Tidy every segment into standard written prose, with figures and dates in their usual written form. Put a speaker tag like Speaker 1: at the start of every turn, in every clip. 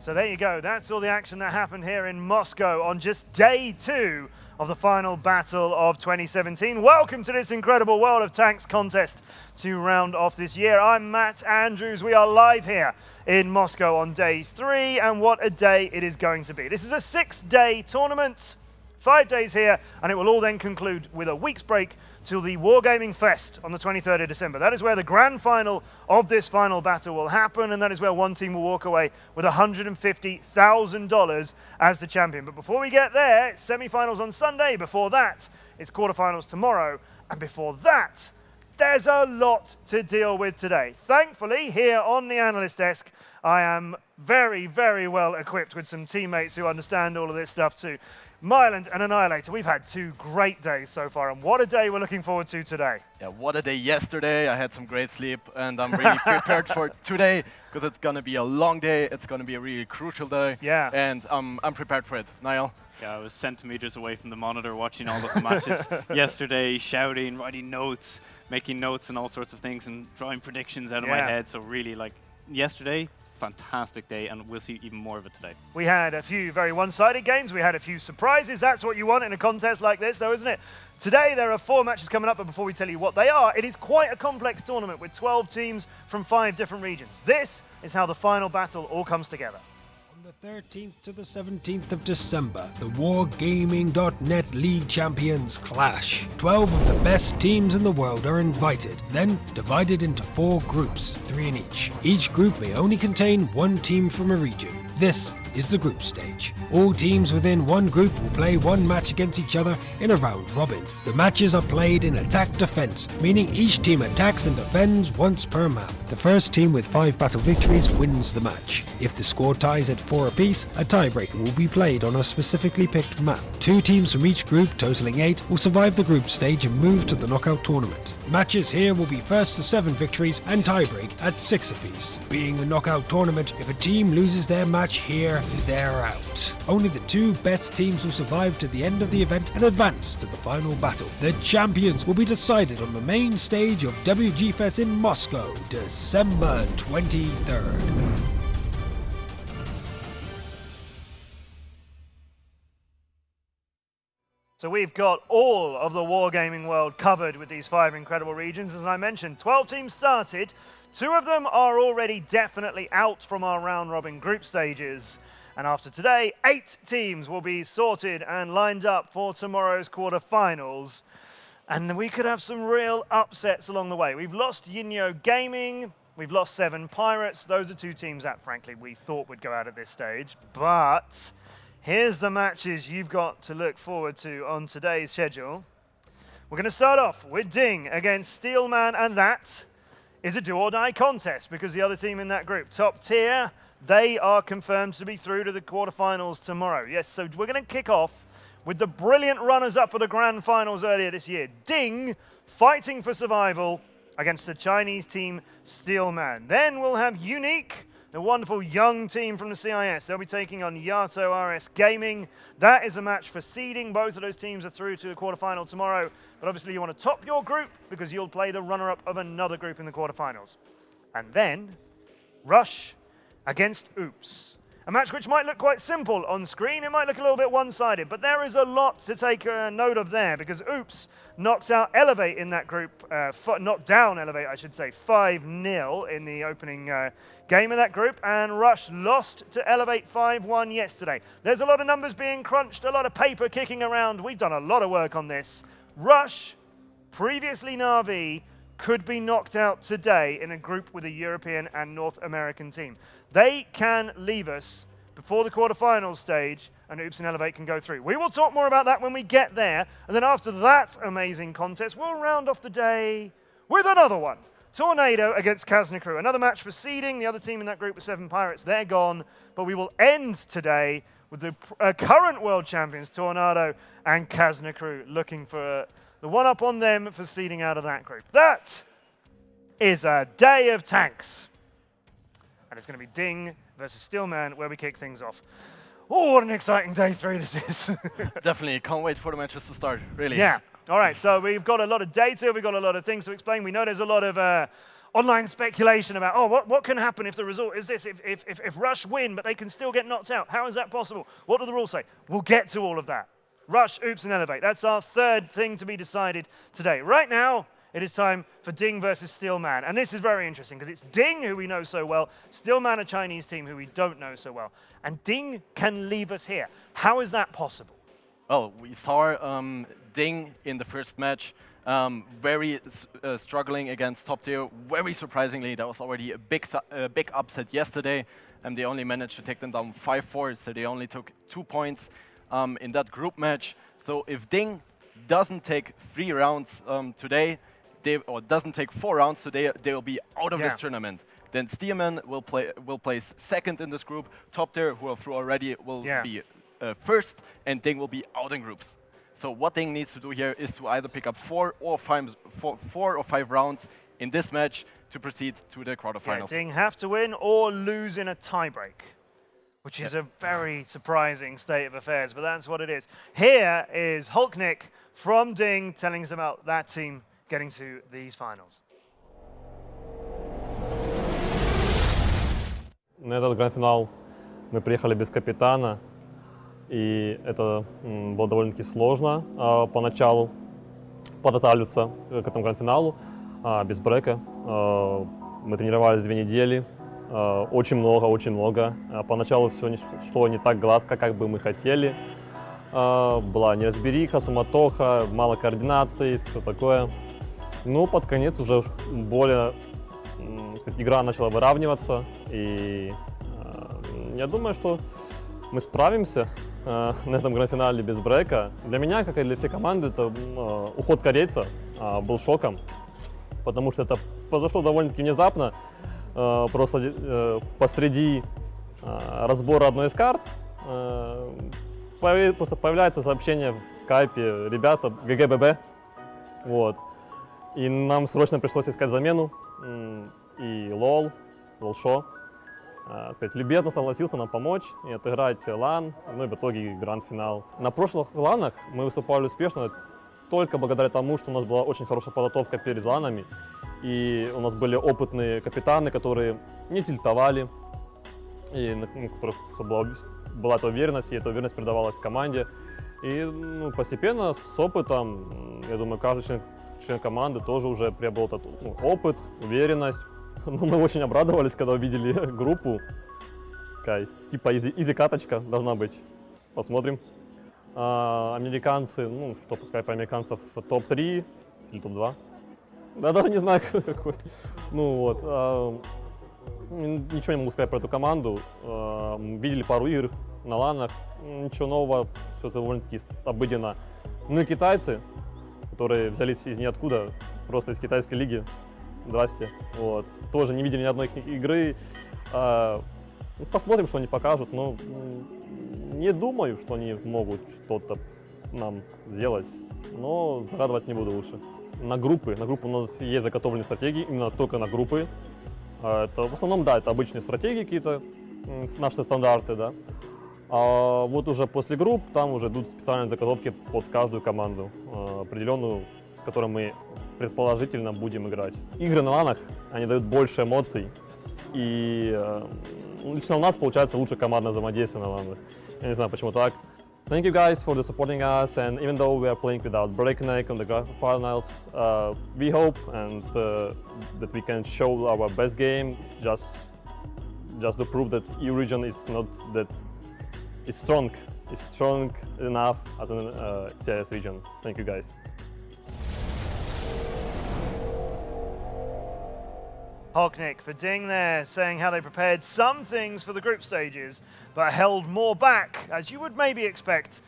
Speaker 1: So there you go. That's all the action that happened here in Moscow on just day 2 of the final battle of 2017. Welcome to this incredible World of Tanks contest to round off this year. I'm Matt Andrews. We are live here in Moscow on day 3, and what a day it is going to be. This is a 6-day tournament, 5 days here, and it will all then conclude with a week's break till the Wargaming Fest on the 23rd of December. That is where the grand final of this final battle will happen, and that is where one team will walk away with $150,000 as the champion. But before we get there, it's semi-finals on Sunday. Before that, it's quarterfinals tomorrow. And before that, there's a lot to deal with today. Thankfully, here on the analyst desk, I am very, very well equipped with some teammates who understand all of this stuff too. Myland and Annihilator, we've had 2 great days so far, and what a day we're looking forward to today.
Speaker 2: Yeah, what a day yesterday. I had some great sleep, and I'm really prepared for today, because it's going to be a long day. It's going to be a really crucial day,
Speaker 1: yeah.
Speaker 2: And I'm prepared for it. Niall?
Speaker 3: Yeah, I was centimeters away from the monitor watching all of the matches yesterday, shouting, writing notes, making notes and all sorts of things, and drawing predictions out of my head. So really, like, yesterday, fantastic day, and we'll see even more of it today.
Speaker 1: We had a few very one-sided games. We had a few surprises. That's what you want in a contest like this, though, isn't it? Today, there are 4 matches coming up, but before we tell you what they are, it is quite a complex tournament with 12 teams from 5 different regions. This is how the final battle all comes together.
Speaker 4: On the 13th to the 17th of December, the Wargaming.net League champions clash. 12 of the best teams in the world are invited, then divided into 4 groups, 3 in each. Each group may only contain 1 team from a region. This is the group stage. All teams within one group will play 1 match against each other in a round robin. The matches are played in attack-defense, meaning each team attacks and defends once per map. The first team with 5 battle victories wins the match. If the score ties at 4 apiece, a tiebreaker will be played on a specifically picked map. 2 teams from each group, totaling 8, will survive the group stage and move to the knockout tournament. Matches here will be first to 7 victories and tiebreak at 6 apiece. Being a knockout tournament, if a team loses their match here, they're out. Only the 2 best teams will survive to the end of the event and advance to the final battle. The champions will be decided on the main stage of WG Fest in Moscow, December 23rd.
Speaker 1: So we've got all of the wargaming world covered with these 5 incredible regions. As I mentioned, 12 teams started. 2 of them are already definitely out from our round-robin group stages. And after today, 8 teams will be sorted and lined up for tomorrow's quarterfinals. And we could have some real upsets along the way. We've lost Yinyo Gaming. We've lost 7 Pirates. Those are 2 teams that, frankly, we thought would go out at this stage. But here's the matches you've got to look forward to on today's schedule. We're going to start off with DiNG against Steelman, and that is a do-or-die contest because the other team in that group, Top Tier, they are confirmed to be through to the quarterfinals tomorrow. Yes, so we're going to kick off with the brilliant runners-up of the grand finals earlier this year. DiNG fighting for survival against the Chinese team Steelman. Then we'll have Unique, the wonderful young team from the CIS. They'll be taking on Yato RS Gaming. That is a match for seeding. Both of those teams are through to the quarterfinal tomorrow. But obviously you want to top your group because you'll play the runner-up of another group in the quarterfinals. And then Rush against Oops. A match which might look quite simple on screen. It might look a little bit one-sided, but there is a lot to take note of there because Oops knocked out Elevate in that group, knocked down Elevate, I should say, 5-0 in the opening game of that group, and Rush lost to Elevate 5-1 yesterday. There's a lot of numbers being crunched, a lot of paper kicking around. We've done a lot of work on this. Rush, previously Na'Vi, could be knocked out today in a group with a European and North American team. They can leave us before the quarterfinals stage, and Oops and Elevate can go through. We will talk more about that when we get there, and then after that amazing contest, we'll round off the day with another one. Tornado against Kazna Crew. Another match for seeding. The other team in that group was 7 Pirates. They're gone, but we will end today with the current world champions, Tornado and Kazna Crew, looking for the one-up on them for seeding out of that group. That is a day of tanks. And it's going to be DiNG versus Steelman where we kick things off. Oh, what an exciting day 3 this is.
Speaker 2: Definitely, can't wait for the matches to start, really.
Speaker 1: Yeah. All right, so we've got a lot of data, we've got a lot of things to explain. We know there's a lot of online speculation about, oh, what can happen if the result is this? If Rush win, but they can still get knocked out. How is that possible? What do the rules say? We'll get to all of that. Rush, Oops, and Elevate. That's our third thing to be decided today. Right now, it is time for DiNG versus Steelman. And this is very interesting because it's DiNG, who we know so well, Steelman, a Chinese team who we don't know so well. And DiNG can leave us here. How is that possible?
Speaker 2: Well, we saw DiNG in the first match very struggling against top tier. Very surprisingly, that was already a big upset yesterday, and they only managed to take them down 5-4, so they only took 2 points in that group match. So if DiNG doesn't take 3 rounds today, or doesn't take 4 rounds today, they will be out of this tournament. Then Steelman will place second in this group. Top tier, who are through already, will be first, and DiNG will be out in groups. So what DiNG needs to do here is to either pick up 4 or 5 rounds in this match to proceed to the quarterfinals.
Speaker 1: DiNG have to win or lose in a tiebreak, which is a very surprising state of affairs, but that's what it is. Here is Hulknick from DiNG telling us about that team getting to these finals.
Speaker 5: На этот гранд-финал мы приехали без капитана, и это было довольно-таки сложно поначалу подготавливаться к этому гранд-финалу без брейка. Мы тренировались 2 недели, очень много. Поначалу все шло не так гладко, как бы мы хотели. Была неразбериха, суматоха, мало координации, все такое. Но под конец уже более игра начала выравниваться, и я думаю, что мы справимся на этом гранд-финале без брейка. Для меня, как и для всей команды, это уход корейца был шоком, потому что это произошло довольно-таки внезапно. Просто посреди разбора одной из карт просто появляется сообщение в скайпе: ребята, ГГББ. Вот. И нам срочно пришлось искать замену. И Лолшо, сказать, любезно согласился нам помочь и отыграть лан, ну и в итоге гранд-финал. На прошлых ланах мы выступали успешно только благодаря тому, что у нас была очень хорошая подготовка перед ланами. И у нас были опытные капитаны, которые не тильтовали, и у которых была эта уверенность, и эта уверенность передавалась команде. И постепенно с опытом, я думаю, каждый член команды тоже уже приобрел этот опыт, уверенность. Но мы очень обрадовались, когда увидели группу. Такая, типа изи-каточка должна быть. Посмотрим. Американцы, что пускай по американцев, топ-3 или топ-2. Да, даже не знаю какой. Ничего не могу сказать про эту команду. Видели пару игр на ланах. Ничего нового, все довольно-таки обыденно. Ну и китайцы, которые взялись из ниоткуда, просто из китайской лиги. Здрасте. Вот. Тоже не видели ни одной игры. Посмотрим, что они покажут. Но не думаю, что они могут что-то нам сделать. Но загадывать не буду лучше. На группы у нас есть заготовленные стратегии, именно только на группы. Это, в основном, да, это обычные стратегии какие-то, наши стандарты, да. А вот уже после групп там уже идут специальные заготовки под каждую команду, определенную, с которой мы предположительно будем играть. Игры на ланах, они дают больше эмоций, и лично у нас получается лучше командное взаимодействие на ланах. Я не знаю, почему так. Thank you guys for supporting us, and even though we are playing without Breakneck on the grand finals, we hope that we can show our best game, just to prove that EU region is not that is strong enough as a CS region. Thank you guys.
Speaker 1: Hulknick for DiNG there, saying how they prepared some things for the group stages, but held more back, as you would maybe expect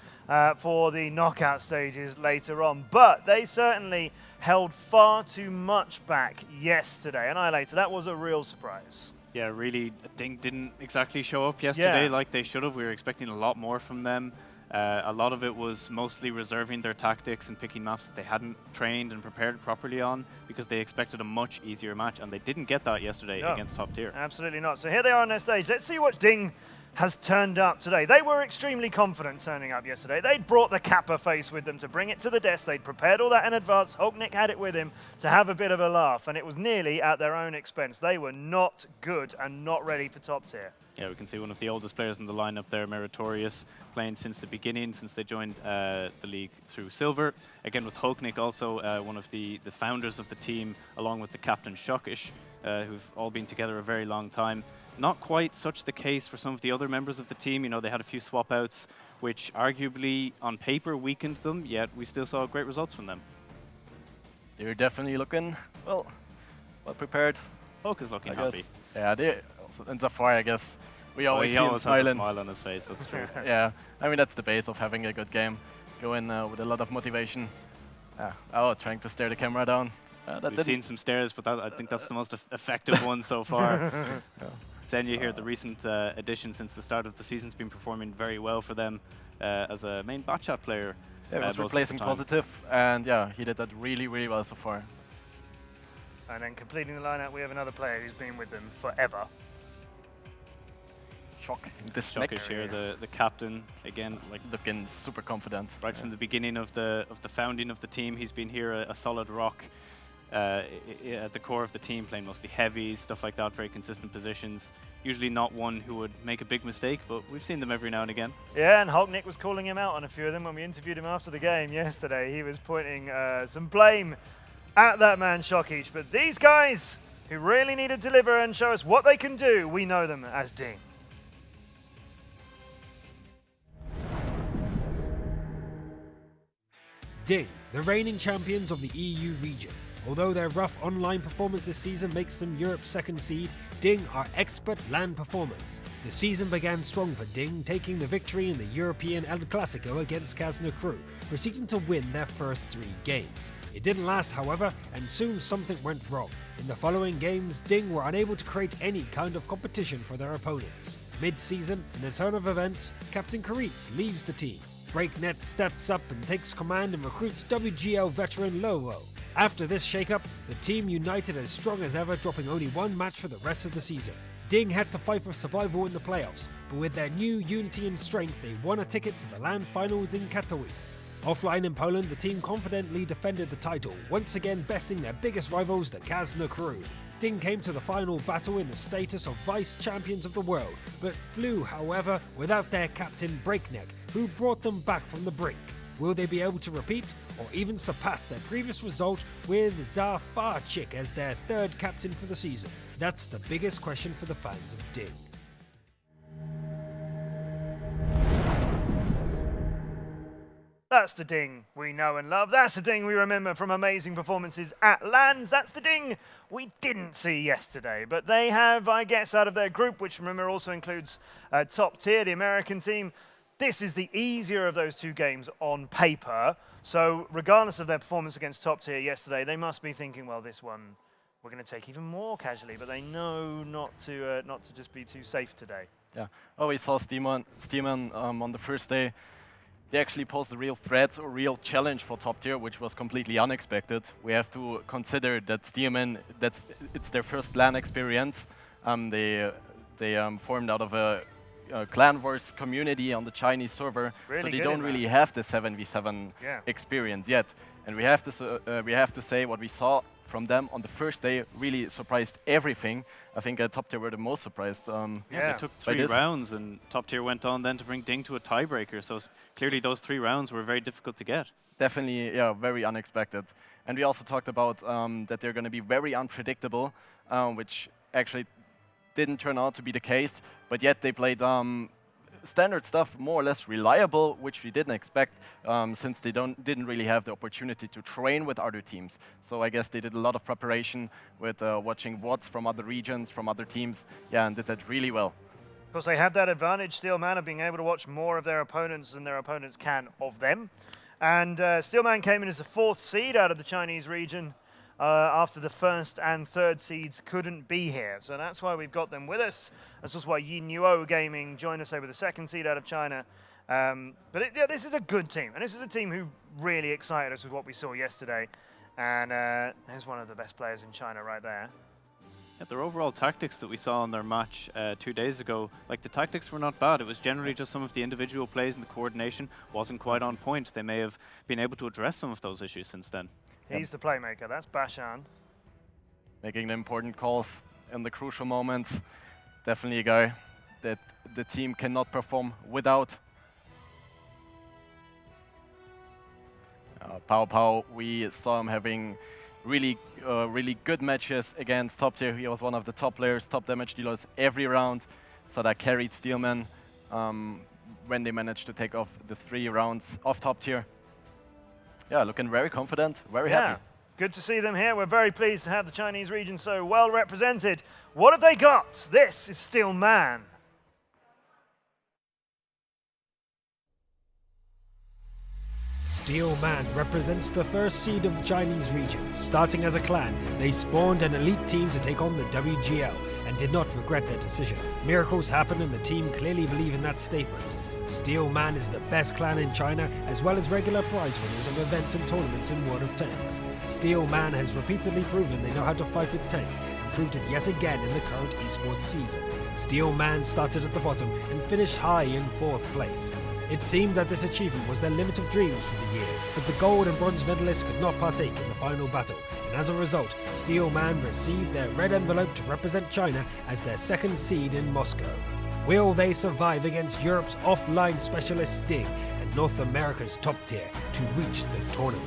Speaker 1: for the knockout stages later on. But they certainly held far too much back yesterday. Annihilator, that was a real surprise.
Speaker 3: Yeah, really, DiNG didn't exactly show up yesterday like they should have. We were expecting a lot more from them. A lot of it was mostly reserving their tactics and picking maps that they hadn't trained and prepared properly on, because they expected a much easier match, and they didn't get that yesterday against top tier.
Speaker 1: Absolutely not. So here they are on their stage. Let's see what DiNG has turned up today. They were extremely confident turning up yesterday. They'd brought the Kappa face with them to bring it to the desk. They'd prepared all that in advance. Hulknick had it with him to have a bit of a laugh, and it was nearly at their own expense. They were not good and not ready for top tier.
Speaker 3: Yeah, we can see one of the oldest players in the lineup there, Meritorious, playing since the beginning, since they joined the league through Silver. Again, with Hulknick, also one of the founders of the team, along with the captain Shokish, who've all been together a very long time. Not quite such the case for some of the other members of the team. You know, they had a few swap outs, which arguably on paper weakened them, yet we still saw great results from them.
Speaker 2: They're definitely looking, well prepared.
Speaker 3: Hulk is looking
Speaker 2: I
Speaker 3: happy.
Speaker 2: guess. Yeah, they also, in Zafar, I guess, we always
Speaker 3: He
Speaker 2: see him
Speaker 3: always has a
Speaker 2: smiling.
Speaker 3: smile on his face, that's true.
Speaker 2: Yeah, I mean, that's the base of having a good game. Go in with a lot of motivation. Oh, trying to stare the camera down.
Speaker 3: We've seen some stares, but I think that's the most effective one so far. Xenia here, the recent addition since the start of the season, has been performing very well for them as a main botchat player.
Speaker 2: Yeah, he was
Speaker 3: most of the
Speaker 2: replacing
Speaker 3: time.
Speaker 2: Positive, and yeah, he did that really, really well so far.
Speaker 1: And then completing the lineup, we have another player who's been with them forever.
Speaker 2: Shock in this
Speaker 3: Shock
Speaker 2: neck.
Speaker 3: is here, the captain, again, like
Speaker 2: Looking super confident.
Speaker 3: right from the beginning of the founding of the team. He's been here a solid rock at the core of the team, playing mostly heavies, stuff like that, very consistent positions. Usually not one who would make a big mistake, but we've seen them every now and again.
Speaker 1: Yeah, and Hulknick was calling him out on a few of them when we interviewed him after the game yesterday. He was pointing some blame at that man Shokic. But these guys who really need to deliver and show us what they can do, we know them as DiNG.
Speaker 4: DiNG, the reigning champions of the EU region. Although their rough online performance this season makes them Europe's second seed, DiNG are expert LAN performers. The season began strong for DiNG, taking the victory in the European El Clasico against Kazna Crew, proceeding to win their first 3 games. It didn't last, however, and soon something went wrong. In the following games, DiNG were unable to create any kind of competition for their opponents. Mid-season, in a turn of events, Captain Karitz leaves the team. Breaknet steps up and takes command and recruits WGL veteran Lowo. After this shakeup, the team united as strong as ever, dropping only 1 match for the rest of the season. DiNG had to fight for survival in the playoffs, but with their new unity and strength, they won a ticket to the LAN finals in Katowice. Offline in Poland, the team confidently defended the title, once again besting their biggest rivals, the Kazna Crew. DiNG came to the final battle in the status of vice champions of the world, but flew, however, without their captain Breakneck, who brought them back from the brink. Will they be able to repeat, or even surpass their previous result with Zafarchik as their 3rd captain for the season? That's the biggest question for the fans of DiNG.
Speaker 1: That's the DiNG we know and love. That's the DiNG we remember from amazing performances at LANs. That's the DiNG we didn't see yesterday. But they have, I guess, out of their group, which remember also includes top tier, the American team, this is the easier of those 2 games on paper. So regardless of their performance against top tier yesterday, they must be thinking, well, this one we're going to take even more casually. But they know not to just be too safe today.
Speaker 2: Yeah. Oh, we saw Steeman on the first day. They actually posed a real threat or real challenge for top tier, which was completely unexpected. We have to consider that Steeman, it's their first LAN experience. They formed out of a clan wars community on the Chinese server,
Speaker 1: Really
Speaker 2: so they
Speaker 1: good
Speaker 2: don't
Speaker 1: in
Speaker 2: really
Speaker 1: that.
Speaker 2: have the 7v7
Speaker 1: Yeah.
Speaker 2: experience yet. And we have to say what we saw from them on the first day really surprised everything. I think top tier were the most surprised.
Speaker 1: Yeah.
Speaker 3: They took
Speaker 2: by
Speaker 3: 3
Speaker 2: this.
Speaker 3: rounds, and top tier went on then to bring DiNG to a tiebreaker. So clearly those 3 rounds were very difficult to get.
Speaker 2: Definitely, yeah, very unexpected. And we also talked about that they're going to be very unpredictable, which actually didn't turn out to be the case. But yet they played standard stuff, more or less reliable, which we didn't expect, since they didn't really have the opportunity to train with other teams. So I guess they did a lot of preparation with watching VODs from other regions, from other teams, yeah, and did that really well.
Speaker 1: Of course, they have that advantage, Steelman, of being able to watch more of their opponents than their opponents can of them. And Steelman came in as the 4th seed out of the Chinese region after the 1st and 3rd seeds couldn't be here. So that's why we've got them with us. That's also why Yin Yuo Gaming joined us over the 2nd seed out of China. Yeah, this is a good team. And this is a team who really excited us with what we saw yesterday. And here's one of the best players in China right there.
Speaker 3: Yeah, their overall tactics that we saw in their match 2 days ago, like the tactics were not bad. It was generally just some of the individual plays and the coordination wasn't quite on point. They may have been able to address some of those issues since then.
Speaker 1: He's the playmaker. That's Bashan.
Speaker 2: Making the important calls in the crucial moments. Definitely a guy that the team cannot perform without. Pao Pao, we saw him having really good matches against top tier. He was one of the top players, top damage dealers every round. So that carried Steelman when they managed to take off the 3 rounds of top tier. Yeah, looking very confident, very happy.
Speaker 1: Good to see them here. We're very pleased to have the Chinese region so well represented. What have they got? This is Steelman.
Speaker 4: Steelman represents the first seed of the Chinese region. Starting as a clan, they spawned an elite team to take on the WGL and did not regret their decision. Miracles happen and the team clearly believe in that statement. Steelman is the best clan in China, as well as regular prize winners of events and tournaments in World of Tanks. Steelman has repeatedly proven they know how to fight with tanks, and proved it yet again in the current esports season. Steelman started at the bottom and finished high in 4th place. It seemed that this achievement was their limit of dreams for the year, but the gold and bronze medalists could not partake in the final battle, and as a result, Steelman received their red envelope to represent China as their 2nd seed in Moscow. Will they survive against Europe's offline specialist DiNG and North America's top tier to reach the tournament?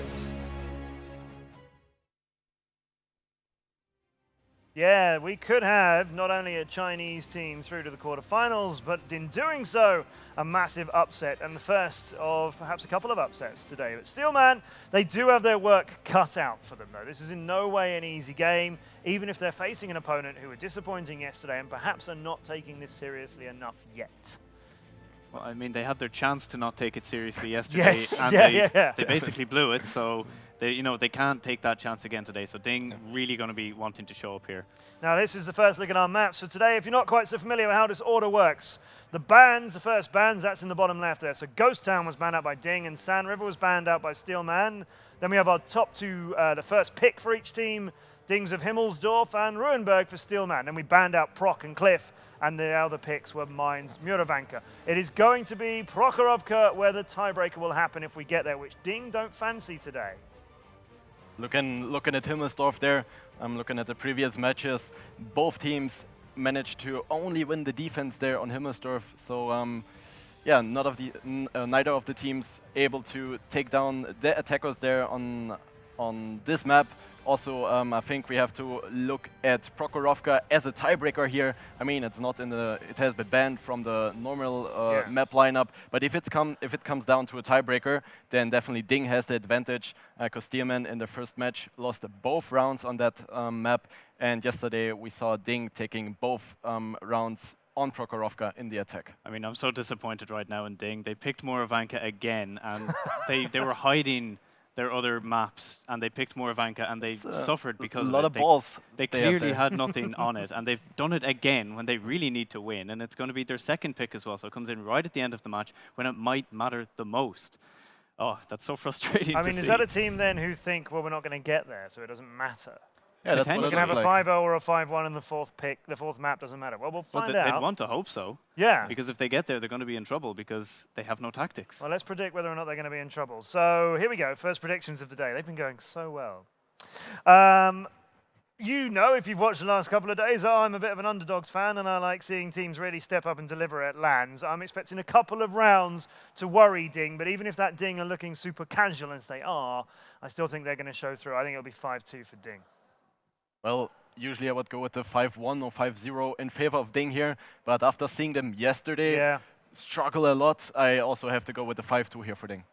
Speaker 1: Yeah, we could have not only a Chinese team through to the quarterfinals, but in doing so, a massive upset, and the first of perhaps a couple of upsets today. But Steelman, they do have their work cut out for them, though. This is in no way an easy game, even if they're facing an opponent who were disappointing yesterday and perhaps are not taking this seriously enough yet.
Speaker 3: Well, I mean, they had their chance to not take it seriously yesterday,
Speaker 1: Yes,
Speaker 3: and they basically blew it. So they can't take that chance again today. So DiNG really going to be wanting to show up here.
Speaker 1: Now, this is the first look at our map. So today, if you're not quite so familiar with how this order works, the bands, the first bands, that's in the bottom left there. So Ghost Town was banned out by DiNG, and Sand River was banned out by Steelman. Then we have our top 2, the first pick for each team, DiNGs of Himmelsdorf and Ruhenberg for Steelman. Then we banned out Proc and Cliff, and the other picks were Mines, Muravanka. It is going to be Prokhorovka where the tiebreaker will happen if we get there, which DiNG don't fancy today.
Speaker 2: Looking at Himmelsdorf there, I'm looking at the previous matches. Both teams managed to only win the defense there on Himmelsdorf. So yeah, neither of the teams able to take down the attackers there on this map. Also, I think we have to look at Prokhorovka as a tiebreaker here. I mean, it's not in the, it has been banned from the normal map lineup. But if it comes down to a tiebreaker, then definitely DiNG has the advantage. Because Steelman in the first match lost both rounds on that map, and yesterday we saw DiNG taking both rounds on Prokhorovka in the attack.
Speaker 3: I mean, I'm so disappointed right now in DiNG. They picked Muravanka again, and they were hiding their other maps, and they picked Muravanka, and they suffered because
Speaker 2: a lot of balls.
Speaker 3: They clearly had nothing on it, and they've done it again when they really need to win, and it's going to be their 2nd pick as well, so it comes in right at the end of the match when it might matter the most. Oh, that's so frustrating to see.
Speaker 1: I mean, is that a team then who think, well, we're not going to get there, so it doesn't matter?
Speaker 2: Yeah, that's what
Speaker 1: You
Speaker 2: it
Speaker 1: can have a
Speaker 2: looks like.
Speaker 1: 5-0 or a 5-1 in the 4th pick. The 4th map doesn't matter. Well, we'll find out.
Speaker 3: They'd want to hope so.
Speaker 1: Yeah.
Speaker 3: Because if they get there, they're going to be in trouble because they have no tactics.
Speaker 1: Well, let's predict whether or not they're going to be in trouble. So here we go. First predictions of the day. They've been going so well. You know, if you've watched the last couple of days, I'm a bit of an underdogs fan, and I like seeing teams really step up and deliver at LANs. I'm expecting a couple of rounds to worry DiNG, but even if that DiNG are looking super casual, as they are, I still think they're going to show through. I think it'll be 5-2 for DiNG.
Speaker 2: Well, usually I would go with the 5-1 or 5-0 in favor of DiNG here, but after seeing them yesterday struggle a lot, I also have to go with the 5-2 here for DiNG.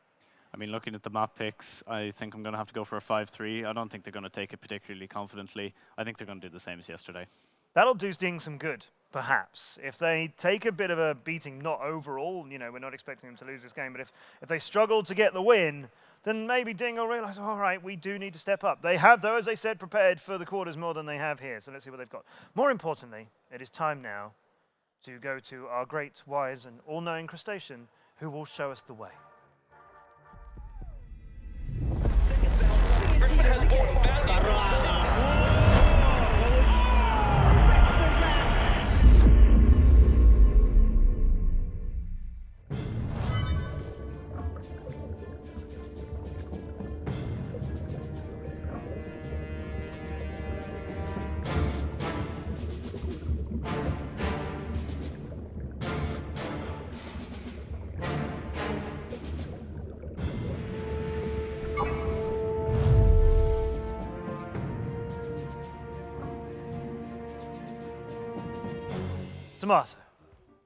Speaker 3: I mean, looking at the map picks, I think I'm going to have to go for a 5-3. I don't think they're going to take it particularly confidently. I think they're going to do the same as yesterday.
Speaker 1: That'll do DiNG some good, perhaps. If they take a bit of a beating, not overall, you know, we're not expecting them to lose this game, but if they struggle to get the win, then maybe DiNG will realize, all right, we do need to step up. They have, though, as I said, prepared for the quarters more than they have here, so let's see what they've got. More importantly, it is time now to go to our great, wise, and all-knowing crustacean who will show us the way. Tomato,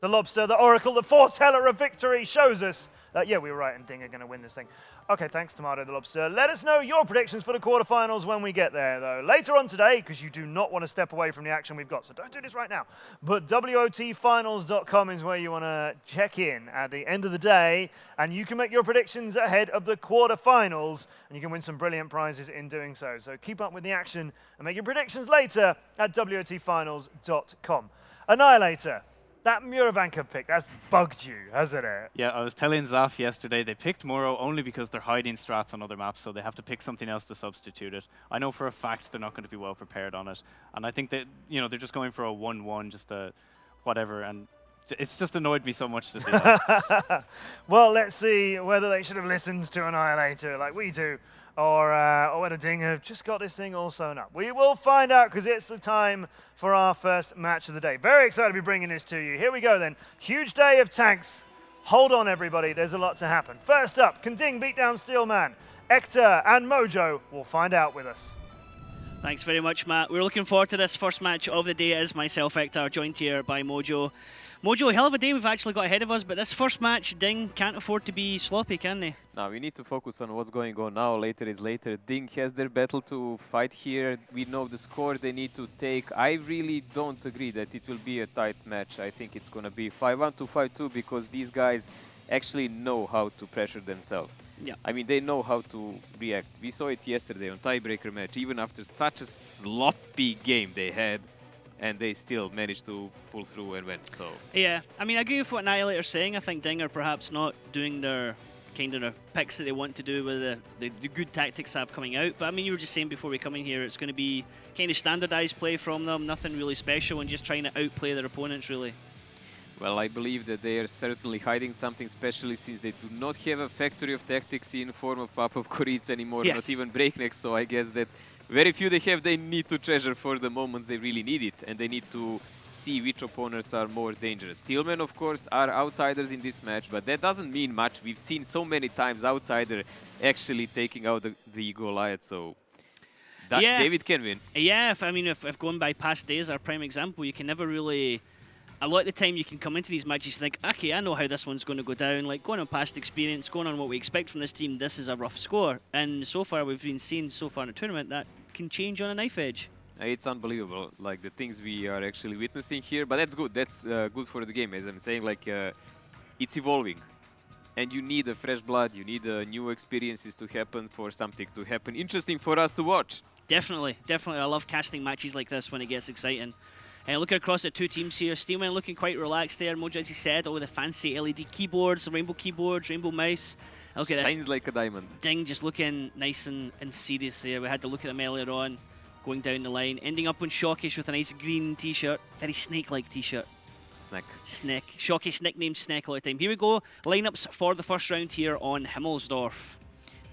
Speaker 1: the lobster, the oracle, the foreteller of victory, shows us that, yeah, we were right, and DiNG are going to win this thing. Okay, thanks, Tomato the lobster. Let us know your predictions for the quarterfinals when we get there, though. Later on today, because you do not want to step away from the action we've got, so don't do this right now. But WOTfinals.com is where you want to check in at the end of the day, and you can make your predictions ahead of the quarterfinals, and you can win some brilliant prizes in doing so. So keep up with the action and make your predictions later at WOTfinals.com. Annihilator. That Muravanka pick, that's bugged you, hasn't it?
Speaker 3: Yeah, I was telling Zaf yesterday, they picked Muro only because they're hiding strats on other maps, so they have to pick something else to substitute it. I know for a fact they're not going to be well prepared on it. And I think that, they're just going for a 1-1, just a whatever, and it's just annoyed me so much to see that.
Speaker 1: Well, let's see whether they should have listened to Annihilator like we do, or whether DiNG have just got this thing all sewn up. We will find out, because it's the time for our first match of the day. Very excited to be bringing this to you. Here we go then. Huge day of tanks. Hold on, everybody. There's a lot to happen. First up, can DiNG beat down Steelman? Hector and Mojo will find out with us.
Speaker 6: Thanks very much, Matt. We're looking forward to this first match of the day. It is myself, Hector, joined here by Mojo. Mojo, hell of a day we've actually got ahead of us, but this first match, DiNG can't afford to be sloppy, can they?
Speaker 7: Now we need to focus on what's going on now. Later is later. DiNG has their battle to fight here. We know the score they need to take. I really don't agree that it will be a tight match. I think it's going to be 5-1 to 5-2 because these guys actually know how to pressure themselves.
Speaker 6: Yeah.
Speaker 7: I mean, they know how to react. We saw it yesterday on tiebreaker match, even after such a sloppy game they had, and they still managed to pull through and win. So
Speaker 6: yeah, I mean, I agree with what Annihilator's saying. I think DiNG are perhaps not doing their kind of picks that they want to do with the good tactics have coming out. But I mean, you were just saying before we come in here, it's going to be kind of standardized play from them, nothing really special, and just trying to outplay their opponents, really.
Speaker 7: well, I believe that they are certainly hiding something, especially since they do not have a factory of tactics in form of Pop-Up Koritz anymore,
Speaker 6: Yes.
Speaker 7: not even Breakneck. So I guess that very few they need to treasure for the moments they really need it, and they need to see which opponents are more dangerous. Steelman, of course, are outsiders in this match, but that doesn't mean much. We've seen so many times outsider actually taking out the Goliath, so
Speaker 6: Yeah.
Speaker 7: David can win.
Speaker 6: Yeah, if going by past days, our prime example, you can never really... A lot of the time you can come into these matches and think, okay, I know how this one's going to go down. Like, going on past experience, going on what we expect from this team, this is a rough score. And so far, we've been seeing so far in the tournament that can change on a knife edge.
Speaker 7: It's unbelievable, like the things we are actually witnessing here, but that's good. That's good for the game, as I'm saying. Like, it's evolving, and you need a fresh blood. You need new experiences to happen for something to happen interesting for us to watch.
Speaker 6: Definitely, definitely. I love casting matches like this when it gets exciting. And looking across at two teams here, Steelman looking quite relaxed there. Mojo, as he said, all the fancy LED keyboards, rainbow keyboards, rainbow mouse. Look at this.
Speaker 7: Shines like a diamond.
Speaker 6: DiNG just looking nice and serious there. We had to look at them earlier on, going down the line, ending up on Shockish with a nice green t-shirt, very snake-like t-shirt.
Speaker 7: Snack.
Speaker 6: Shockish nicknamed Snack all the time. Here we go, lineups for the first round here on Himmelsdorf.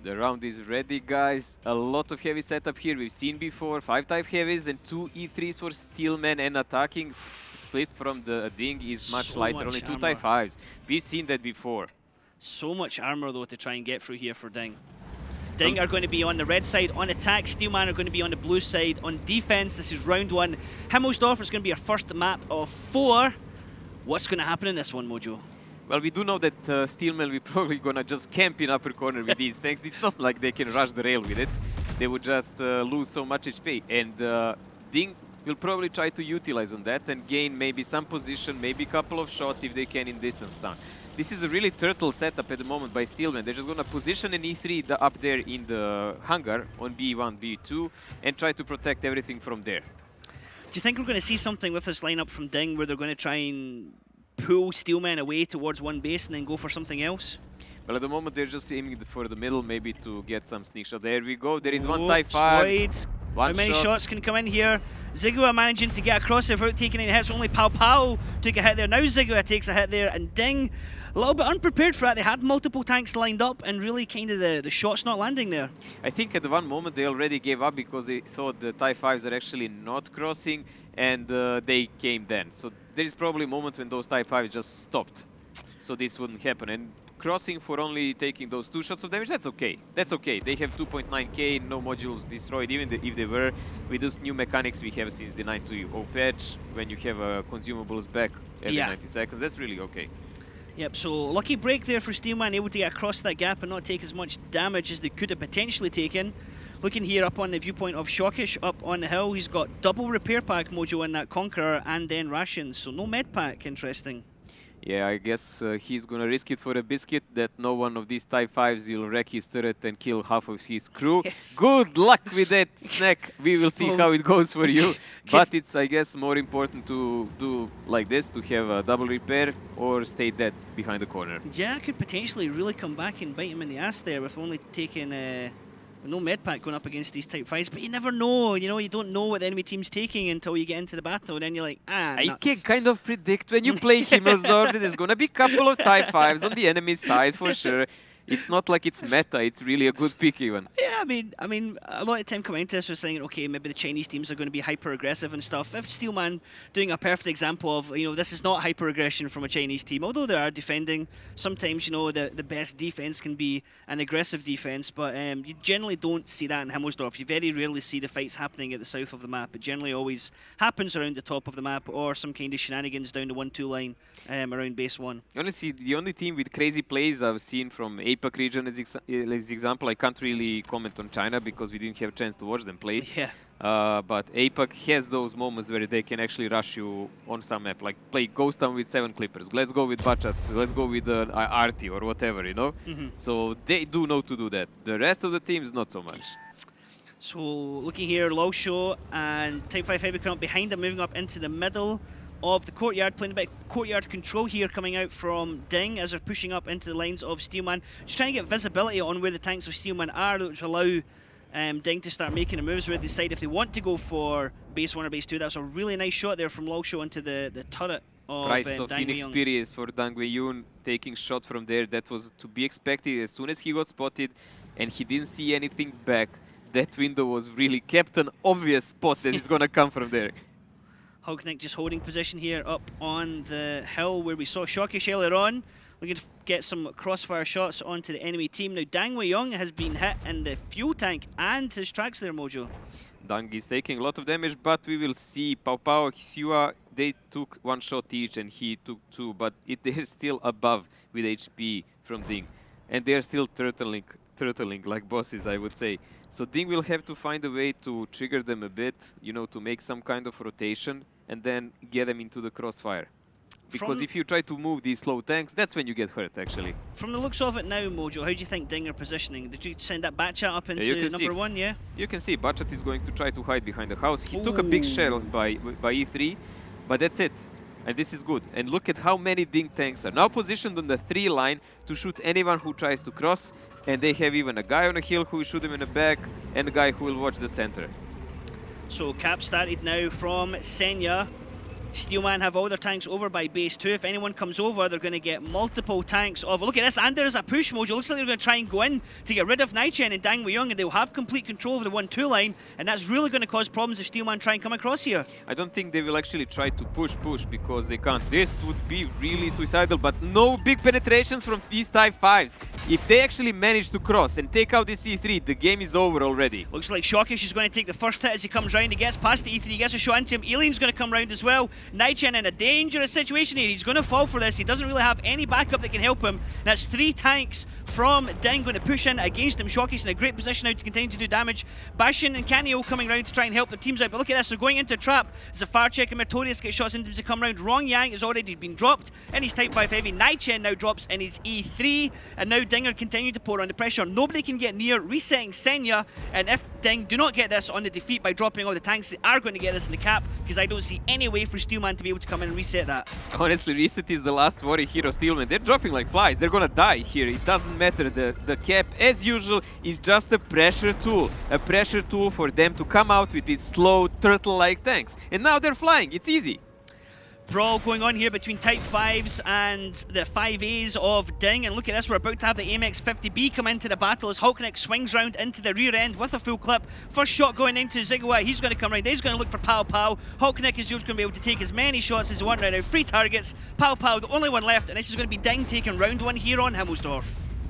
Speaker 7: The round is ready, guys. A lot of heavy setup here. We've seen before 5 type heavies and 2 E3s for Steelman, and attacking split from the DiNG is much
Speaker 6: So
Speaker 7: lighter,
Speaker 6: much
Speaker 7: only 2
Speaker 6: armor.
Speaker 7: type 5s. We've seen that before.
Speaker 6: So much armor though to try and get through here for DiNG. DiNG are going to be on the red side on attack. Steelman are going to be on the blue side on defense. This is round 1. Himmelsdorf is going to be our first map of 4. What's going to happen in this one, Mojo?
Speaker 7: Well, we do know that Steelman will probably gonna just camp in upper corner with these tanks. It's not like they can rush the rail with it. They would just lose so much HP. And DiNG will probably try to utilize on that and gain maybe some position, maybe a couple of shots if they can in distance sound. This is a really turtle setup at the moment by Steelman. They're just gonna position an E3 up there in the hangar on B1, B2 and try to protect everything from there.
Speaker 6: Do you think we're going to see something with this lineup from DiNG where they're going to try and pull Steelman away towards one base and then go for something else?
Speaker 7: Well, at the moment they're just aiming for the middle, maybe to get some sneak shot. There we go. There is one type 5.
Speaker 6: Slides.
Speaker 7: One
Speaker 6: How many
Speaker 7: shot.
Speaker 6: shots can come in here? Zigua managing to get across it without taking any hits. Only Pao Pao took a hit there. Now Zigua takes a hit there, and DiNG a little bit unprepared for that. They had multiple tanks lined up, and really kind of the shots not landing there.
Speaker 7: I think at one moment they already gave up because they thought the TIE 5s are actually not crossing, and they came then. So there is probably a moment when those TIE 5s just stopped, so this wouldn't happen. And crossing for only taking those 2 shots of damage, that's okay. That's okay. They have 2.9k, no modules destroyed, even if they were. With those new mechanics we have since the 9.2.0 patch, when you have consumables back every 90 seconds, that's really okay.
Speaker 6: Yep, so lucky break there for Steelman, able to get across that gap and not take as much damage as they could have potentially taken. Looking here up on the viewpoint of Shockish up on the hill, he's got double repair pack mojo in that Conqueror and then rations, so no med pack, interesting.
Speaker 7: Yeah, I guess he's gonna risk it for a biscuit that no one of these Type 5s will wreck his turret and kill half of his crew.
Speaker 6: Yes.
Speaker 7: Good luck with that, Snack. We will see how it goes for you. But it's, I guess, more important to do like this, to have a double repair or stay dead behind the corner.
Speaker 6: Yeah, could potentially really come back and bite him in the ass there with only taking no med pack going up against these Type 5s, but you never know, you know, you don't know what the enemy team's taking until you get into the battle, and then you're like,
Speaker 7: I
Speaker 6: nuts.
Speaker 7: can kind of predict when you play Himmelsdorf, there's gonna be a couple of Type 5s on the enemy side for sure. It's not like it's meta, it's really a good pick even.
Speaker 6: Yeah, I mean, a lot of time coming into this was saying, okay, maybe the Chinese teams are going to be hyper aggressive and stuff. If Steelman doing a perfect example of, you know, this is not hyper aggression from a Chinese team, although they are defending. Sometimes, you know, the best defense can be an aggressive defense, but you generally don't see that in Himmelsdorf. You very rarely see the fights happening at the south of the map. It generally always happens around the top of the map or some kind of shenanigans down the 1-2 line around base 1.
Speaker 7: Honestly, the only team with crazy plays I've seen from APAC region as example, I can't really comment on China because we didn't have a chance to watch them play.
Speaker 6: Yeah.
Speaker 7: But APAC has those moments where they can actually rush you on some map, like play Ghost Town with 7 Clippers, let's go with Bachats, let's go with Arti or whatever, you know? So they do know to do that. The rest of the teams, not so much.
Speaker 6: So looking here, Laosho and Type 5 Heavy come up behind him, moving up into the middle of the courtyard, playing a bit of courtyard control here coming out from DiNG as they're pushing up into the lines of Steelman. Just trying to get visibility on where the tanks of Steelman are, which will allow DiNG to start making the moves where they decide if they want to go for base 1 or base 2. That's a really nice shot there from Laosho into the turret of
Speaker 7: Price of
Speaker 6: Dang Wei Young.
Speaker 7: inexperience for Dang Wei Yoon taking shot from there. That was to be expected. As soon as he got spotted and he didn't see anything back, that window was really kept an obvious spot that is gonna come from there.
Speaker 6: Hognick just holding position here up on the hill where we saw Shockish earlier on. Looking to get some crossfire shots onto the enemy team. Now Dang Wei Young has been hit in the fuel tank and his tracks there, Mojo.
Speaker 7: Dang is taking a lot of damage, but we will see. Pao Pao, Xua, they took 1 shot each and he took 2, but they're still above with HP from DiNG. And they're still turtling like bosses, I would say. So DiNG will have to find a way to trigger them a bit, you know, to make some kind of rotation and then get them into the crossfire. Because if you try to move these slow tanks, that's when you get hurt, actually.
Speaker 6: From the looks of it now, Mojo, how do you think DiNG are positioning? Did you send that Batchat up into number 1, yeah?
Speaker 7: You can see Batchat is going to try to hide behind the house. He took a big shell by E3, but that's it. And this is good. And look at how many DiNG tanks are now positioned on the 3 line to shoot anyone who tries to cross. And they have even a guy on a hill who will shoot him in the back and a guy who will watch the center. So
Speaker 6: cap started now from Senya. Steelman have all their tanks over by base 2. If anyone comes over, they're going to get multiple tanks over. Look at this, and there's a push, Mojo. Looks like they're going to try and go in to get rid of Naichen and Dang Wei Young, and they'll have complete control over the 1-2 line, and that's really going to cause problems if Steelman try and come across here.
Speaker 7: I don't think they will actually try to push because they can't. This would be really suicidal, but no big penetrations from these Type 5s. If they actually manage to cross and take out this E3, the game is over already.
Speaker 6: Looks like Shockish is going to take the first hit as he comes round. He gets past the E3, he gets a shot into him. Alien's going to come round as well. Naichen in a dangerous situation here. He's going to fall for this. He doesn't really have any backup that can help him. That's 3 tanks from DiNG going to push in against him. Shockish in a great position now to continue to do damage. Bashin and Canio coming round to try and help their teams out. But look at this, they're going into a trap. There's a fire check and Meritorious gets shots into him to come round. Rong Yang has already been dropped in his Type 5 Heavy. Naichen now drops in his E3. And now DiNG are continuing to pour under pressure. Nobody can get near, resetting Senya. And if DiNG do not get this on the defeat by dropping all the tanks, they are going to get this in the cap, because I don't see any way for Steelman to be able to come in and reset that.
Speaker 7: Honestly, reset is the last worry here of Steelman. They're dropping like flies. They're gonna die here. It doesn't matter. The cap, as usual, is just a pressure tool. A pressure tool for them to come out with these slow, turtle-like tanks. And now they're flying. It's easy.
Speaker 6: brawl going on here between Type 5s and the 5As of DiNG. And look at this, we're about to have the Amex 50B come into the battle as Hulknick swings round into the rear end with a full clip. First shot going into Zigwa, he's going to come round, he's going to look for Pow Pow. Hulknick is just going to be able to take as many shots as he wants right now. 3 targets, Pow Pow the only one left, and this is going to be DiNG taking round 1 here on Himmelsdorf.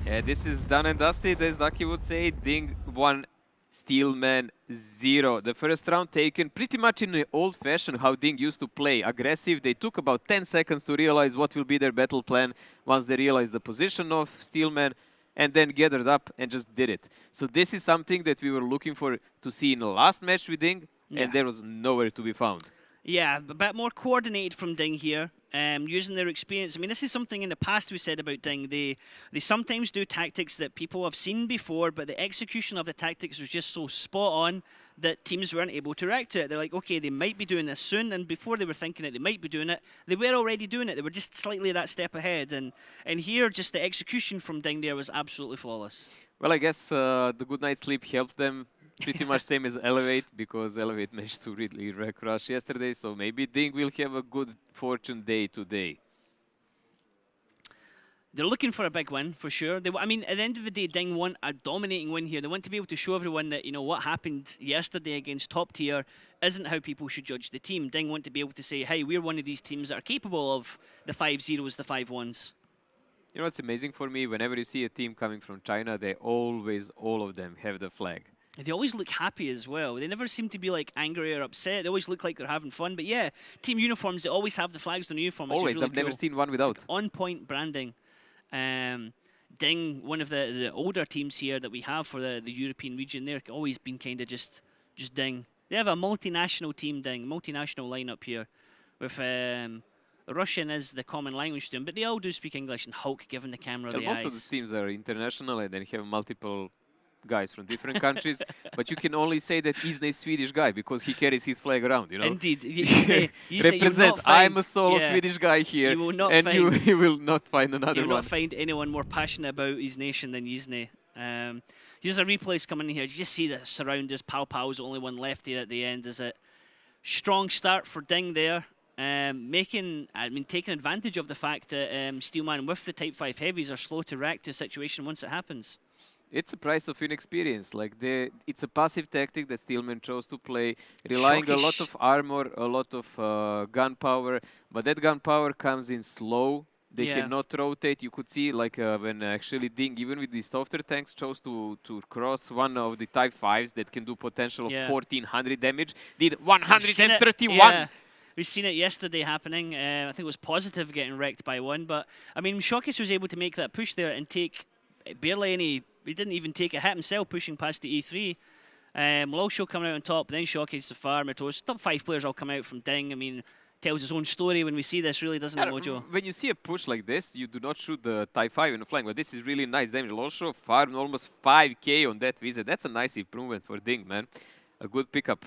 Speaker 7: Yeah, this is done and dusted, as Ducky would say. DiNG 1, Steelman 0. The first round taken pretty much in the old fashion how DiNG used to play. Aggressive. They took about 10 seconds to realize what will be their battle plan once they realized the position of Steelman, and then gathered up and just did it. So this is something that we were looking for to see in the last match with DiNG, and there was nowhere to be found.
Speaker 6: Yeah, a bit more coordinated from DiNG here, using their experience. I mean, this is something in the past we said about DiNG. They sometimes do tactics that people have seen before, but the execution of the tactics was just so spot on that teams weren't able to react to it. They're like, okay, they might be doing this soon, and before they were thinking it, they might be doing it. They were already doing it. They were just slightly that step ahead, and here, just the execution from DiNG there was absolutely flawless.
Speaker 7: Well, I guess the good night's sleep helped them. Pretty much same as Elevate, because Elevate managed to really wreck Rush yesterday, so maybe DiNG will have a good fortune day today.
Speaker 6: They're looking for a big win, for sure. I mean, at the end of the day, DiNG want a dominating win here. They want to be able to show everyone that, you know, what happened yesterday against top tier isn't how people should judge the team. DiNG want to be able to say, hey, we're one of these teams that are capable of the 5-0s, the 5-1s.
Speaker 7: You know what's amazing for me? Whenever you see a team coming from China, they always, all of them, have the flag.
Speaker 6: They always look happy as well. They never seem to be like angry or upset. They always look like they're having fun. But yeah, team uniforms, they always have the flags on the uniform.
Speaker 7: Always.
Speaker 6: Really
Speaker 7: I've never
Speaker 6: cool.
Speaker 7: seen one without.
Speaker 6: Like on-point branding. DiNG, one of the older teams here that we have for the European region, they're always been kind of just DiNG. They have a multinational team, DiNG, multinational lineup here with Russian is the common language to them, but they all do speak English, and Hulk giving the camera the
Speaker 7: most
Speaker 6: eyes.
Speaker 7: of the teams are international and then have multiple guys from different countries, but you can only say that Isne is Swedish guy because he carries his flag around, you know?
Speaker 6: Indeed. Isne,
Speaker 7: represent, I'm a solo Swedish guy here,
Speaker 6: you will not
Speaker 7: and
Speaker 6: find,
Speaker 7: you will not find another
Speaker 6: you will
Speaker 7: one.
Speaker 6: not find anyone more passionate about his nation than Isne. Here's a replays coming in here. You just see the surrounders. Pow Pow's the only one left here at the end. Is it strong start for DiNG there? Taking advantage of the fact that Steelman with the Type 5 heavies are slow to react to a situation once it happens.
Speaker 7: It's a price of inexperience. Like it's a passive tactic that Steelman chose to play, relying a lot of armor, a lot of gunpowder, but that gunpowder comes in slow. They cannot rotate. You could see like when actually DiNG, even with the softer tanks, chose to cross one of the Type 5s that can do potential of 1400 damage, did 131.
Speaker 6: We've seen it yesterday happening. I think it was Positive getting wrecked by one, but I mean, Shockage was able to make that push there and take barely any. He didn't even take a hit himself, pushing past the E3. Lowshow coming out on top, then Shockage, Safar, Matos. Top 5 players all come out from DiNG. I mean, tells his own story when we see this, really, doesn't it, Mojo?
Speaker 7: When you see a push like this, you do not shoot the Type 5 in the flank, but this is really nice damage. Lowshow farmed almost 5k on that visit. That's a nice improvement for DiNG, man. A good pickup.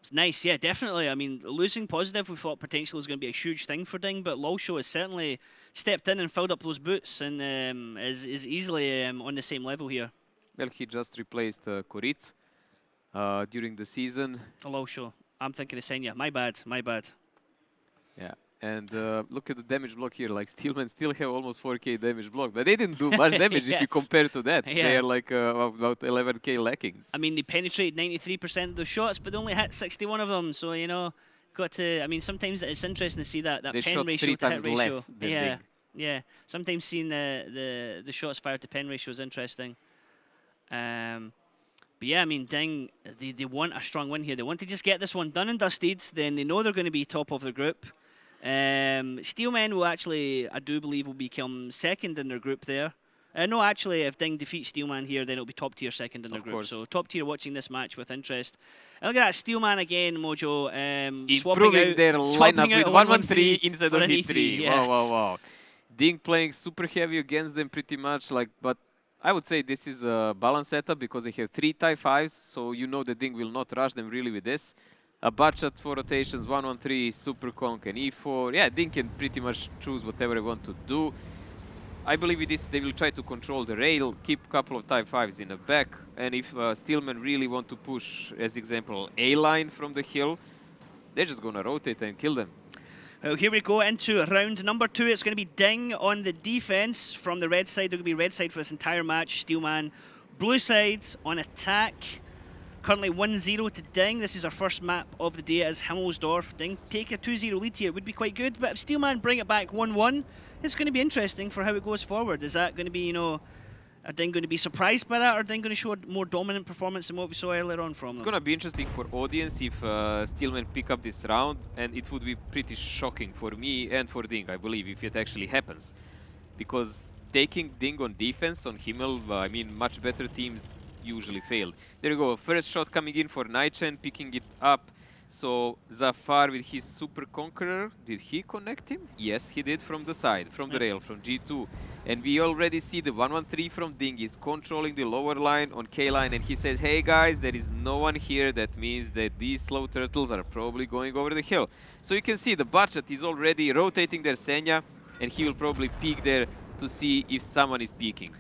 Speaker 6: It's nice, yeah, definitely. I mean, losing Positive, we thought potentially was going to be a huge thing for DiNG, but Lowshow has certainly stepped in and filled up those boots and is easily on the same level here.
Speaker 7: Well, he just replaced Koritz during the season.
Speaker 6: Lowshow. I'm thinking of Senya. My bad.
Speaker 7: Yeah, and look at the damage block here. Like, Steelman still have almost 4k damage block, but they didn't do much damage if you compare to that. They are like about 11k lacking.
Speaker 6: I mean, they penetrate 93% of the shots, but they only hit 61 of them. So, you know, got to. I mean, sometimes it's interesting to see that pen ratio to hit ratio. Yeah. Sometimes seeing the shots fired to pen ratio is interesting. But yeah, I mean, DiNG, they want a strong win here. They want to just get this one done and dusted. Then they know they're going to be top of the group. Steelmen will actually, I do believe, will become second in their group there. No, actually, if DiNG defeats Steelman here, then it'll be top tier second in their group. So top tier watching this match with interest. And look at that, Steelman again, Mojo.
Speaker 7: Improving their lineup with 1-1-3 instead of E3.
Speaker 6: Yes.
Speaker 7: Wow. DiNG playing super heavy against them pretty much, but I would say this is a balanced setup because they have 3 Type 5s, so you know that DiNG will not rush them really with this. A budget for rotations, 1-1-3, Super Conk and E4. Yeah, DiNG can pretty much choose whatever they want to do. I believe with this they will try to control the rail, keep a couple of Type 5s in the back, and if Steelman really want to push, as example, A-line from the hill, they're just gonna rotate and kill them.
Speaker 6: Well, here we go into round number 2. It's going to be DiNG on the defense from the red side. They're going to be red side for this entire match. Steelman, blue side on attack. Currently 1-0 to DiNG. This is our first map of the day as Himmelsdorf. DiNG take a 2-0 lead here. It would be quite good. But if Steelman bring it back 1-1, it's going to be interesting for how it goes forward. Is that going to be, you know, are DiNG going to be surprised by that, or are DiNG going to show a more dominant performance than what we saw earlier on from them?
Speaker 7: It's going to be interesting for audience if Steelman pick up this round, and it would be pretty shocking for me and for DiNG, I believe, if it actually happens. Because taking DiNG on defense on Himmel, I mean, much better teams usually failed. There you go, first shot coming in for Naichen, picking it up. So Zafar with his Super Conqueror, did he connect him? Yes, he did from the side, from the rail, from G2. And we already see the 113 from DiNG is controlling the lower line on K line, and he says, hey guys, there is no one here. That means that these slow turtles are probably going over the hill. So you can see the budget is already rotating their Senya, and he will probably peek there to see if someone is peeking.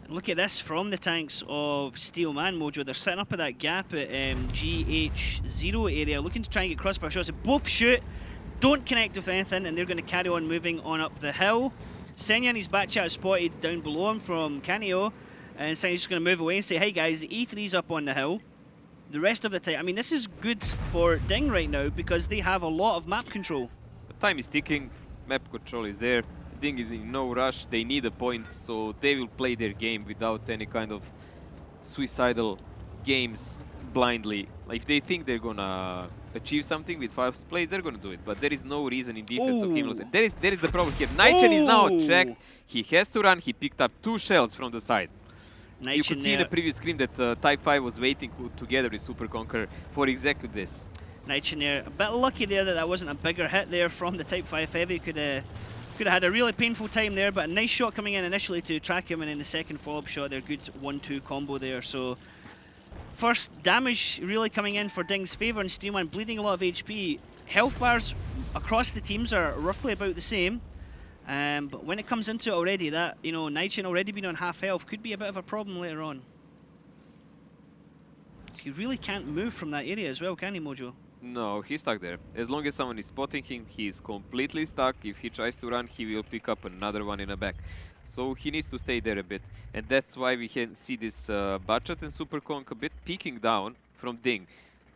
Speaker 6: Look at this from the tanks of Steelman, Mojo. They're setting up at that gap at GH0 area, looking to try and get crossfire shots. They both shoot, don't connect with anything, and they're going to carry on moving on up the hill. Senya and his back chat is spotted down below him from Canio, and Senya's just going to move away and say, hey guys, the E3's up on the hill. The rest of the time, I mean, this is good for DiNG right now because they have a lot of map control.
Speaker 7: But time is ticking, map control is there. DiNG is in no rush, they need a point, so they will play their game without any kind of suicidal games blindly. Like, if they think they're gonna achieve something with fast plays, they're gonna do it. But there is no reason in defense of Himmel. There is the problem here. Naichen is now checked. He has to run. He picked up 2 shells from the side. You could see in the previous screen that Type 5 was waiting together with Super Conqueror for exactly this.
Speaker 6: Naichen there, a bit lucky there that wasn't a bigger hit there from the Type 5 Heavy. Could have had a really painful time there, but a nice shot coming in initially to track him, and then the second follow-up shot, their good 1-2 combo there. So first damage really coming in for DiNG's favour, and Steelman bleeding a lot of HP. Health bars across the teams are roughly about the same, but when it comes into it already, that, you know, Naichen already being on half health could be a bit of a problem later on. He really can't move from that area as well, can he, Mojo?
Speaker 7: No, he's stuck there. As long as someone is spotting him, he is completely stuck. If he tries to run, he will pick up another one in the back. So he needs to stay there a bit. And that's why we can see this Budget and Super Conk a bit peeking down from DiNG.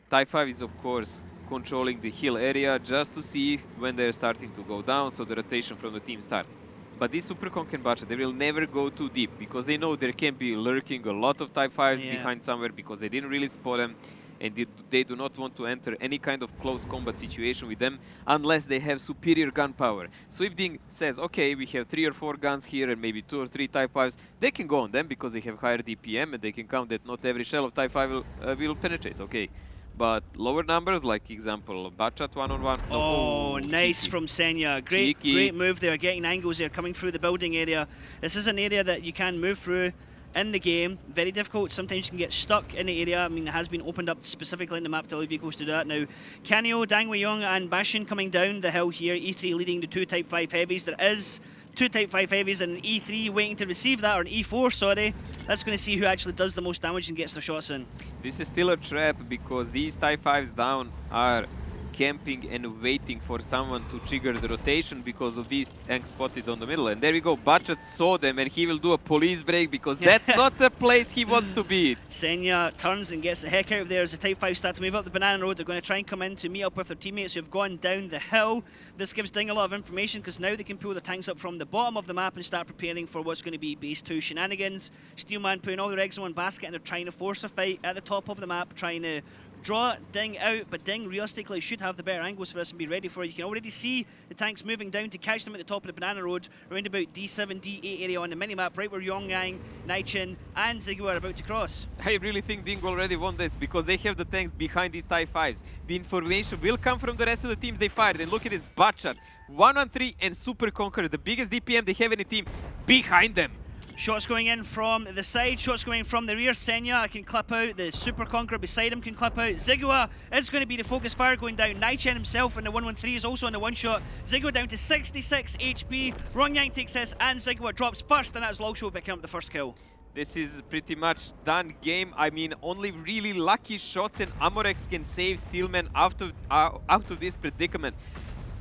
Speaker 7: Type 5 is, of course, controlling the hill area just to see when they're starting to go down, so the rotation from the team starts. But this Super Conk and Budget, they will never go too deep, because they know there can be lurking a lot of Type 5s behind somewhere, because they didn't really spot them. And they do not want to enter any kind of close combat situation with them unless they have superior gun power. So if DiNG says, okay, we have 3 or 4 guns here and maybe 2 or 3 Type 5s, they can go on them because they have higher DPM and they can count that not every shell of Type 5 will penetrate, okay. But lower numbers, like example, Bachat one-on-one.
Speaker 6: Oh, nice
Speaker 7: cheeky
Speaker 6: from Senya. Great move there, getting angles there, coming through the building area. This is an area that you can move through in the game. Very difficult. Sometimes you can get stuck in the area. I mean, it has been opened up specifically in the map to allow vehicles to do that. Now, Canio, Dang Weiyong and Bashin coming down the hill here. E3 leading the 2 Type 5 Heavies. There is 2 Type 5 Heavies and an E3 waiting to receive that, or an E4, sorry. That's going to see who actually does the most damage and gets their shots in.
Speaker 7: This is still a trap because these Type 5s down are camping and waiting for someone to trigger the rotation because of these tanks spotted on the middle. And there we go, Budget saw them and he will do a police break because that's not the place he wants to be.
Speaker 6: Senya turns and gets the heck out of there as the Type 5 start to move up the banana road. They're going to try and come in to meet up with their teammates who have gone down the hill. This gives DiNG a lot of information because now they can pull their tanks up from the bottom of the map and start preparing for what's going to be base 2 shenanigans. Steelman putting all their eggs in one basket and they're trying to force a fight at the top of the map, trying to draw DiNG out, but DiNG realistically should have the better angles for us and be ready for it. You can already see the tanks moving down to catch them at the top of the banana road, around about D7, D8 area on the minimap, right where Yongyang, Naichen and Zigu are about to cross.
Speaker 7: I really think DiNG already won this because they have the tanks behind these Type 5s. The information will come from the rest of the teams they fired. And look at this Bachat, 1-on-3 and Super Conqueror, the biggest DPM they have in the team, behind them.
Speaker 6: Shots going in from the side, shots going from the rear. Senya can clip out, the Super Conqueror beside him can clip out. Zigua is going to be the focus fire going down. Naichen himself in the 113 is also on the one shot. Zigua down to 66 HP. Rongyang takes this and Zigua drops first, and that's Logshow picking up the first kill.
Speaker 7: This is pretty much done game. I mean, only really lucky shots and Amorex can save Steelman out of this predicament.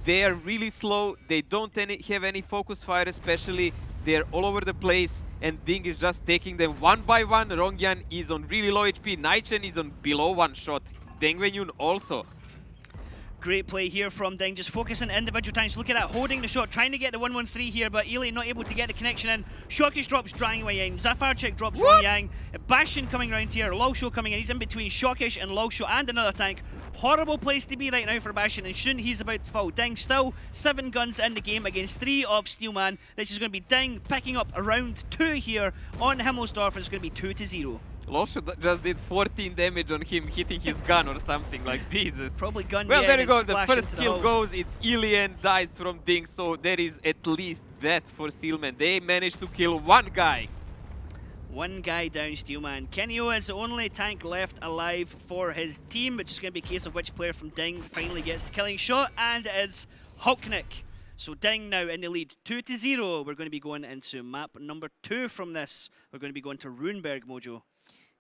Speaker 7: They are really slow. They don't have any focus fire, especially. They're all over the place, and DiNG is just taking them one by one. Rongyan is on really low HP. Naichen is on below one shot. Deng Wenyun also.
Speaker 6: Great play here from DiNG, just focusing individual tanks. Look at that, holding the shot, trying to get the 1-1-3 here, but Ely not able to get the connection in. Shokish drops Drang Wei Yang, Zafarchik drops Ron Yang, Bastion coming around here, Laosho coming in, he's in between Shokish and Laosho and another tank. Horrible place to be right now for Bastion, and soon he's about to fall. DiNG still 7 guns in the game against 3 of Steelman. This is going to be DiNG picking up around 2 here on Himmelsdorf, and it's going to be 2-0.
Speaker 7: Laosho just did 14 damage on him hitting his gun or something, like Jesus.
Speaker 6: Probably gun.
Speaker 7: Well,
Speaker 6: dead
Speaker 7: there you
Speaker 6: and
Speaker 7: go, the
Speaker 6: splash
Speaker 7: first
Speaker 6: into the
Speaker 7: kill
Speaker 6: hull.
Speaker 7: goes, it's Ilian dies from DiNG, so there is at least that for Steelman. They managed to kill 1 guy.
Speaker 6: 1 guy down, Steelman. Kenyo is the only tank left alive for his team, which is going to be a case of which player from DiNG finally gets the killing shot, and it is Hulknik. So DiNG now in the lead, 2-0. We're going to be going into map number 2 from this. We're going to be going to Runeberg, Mojo.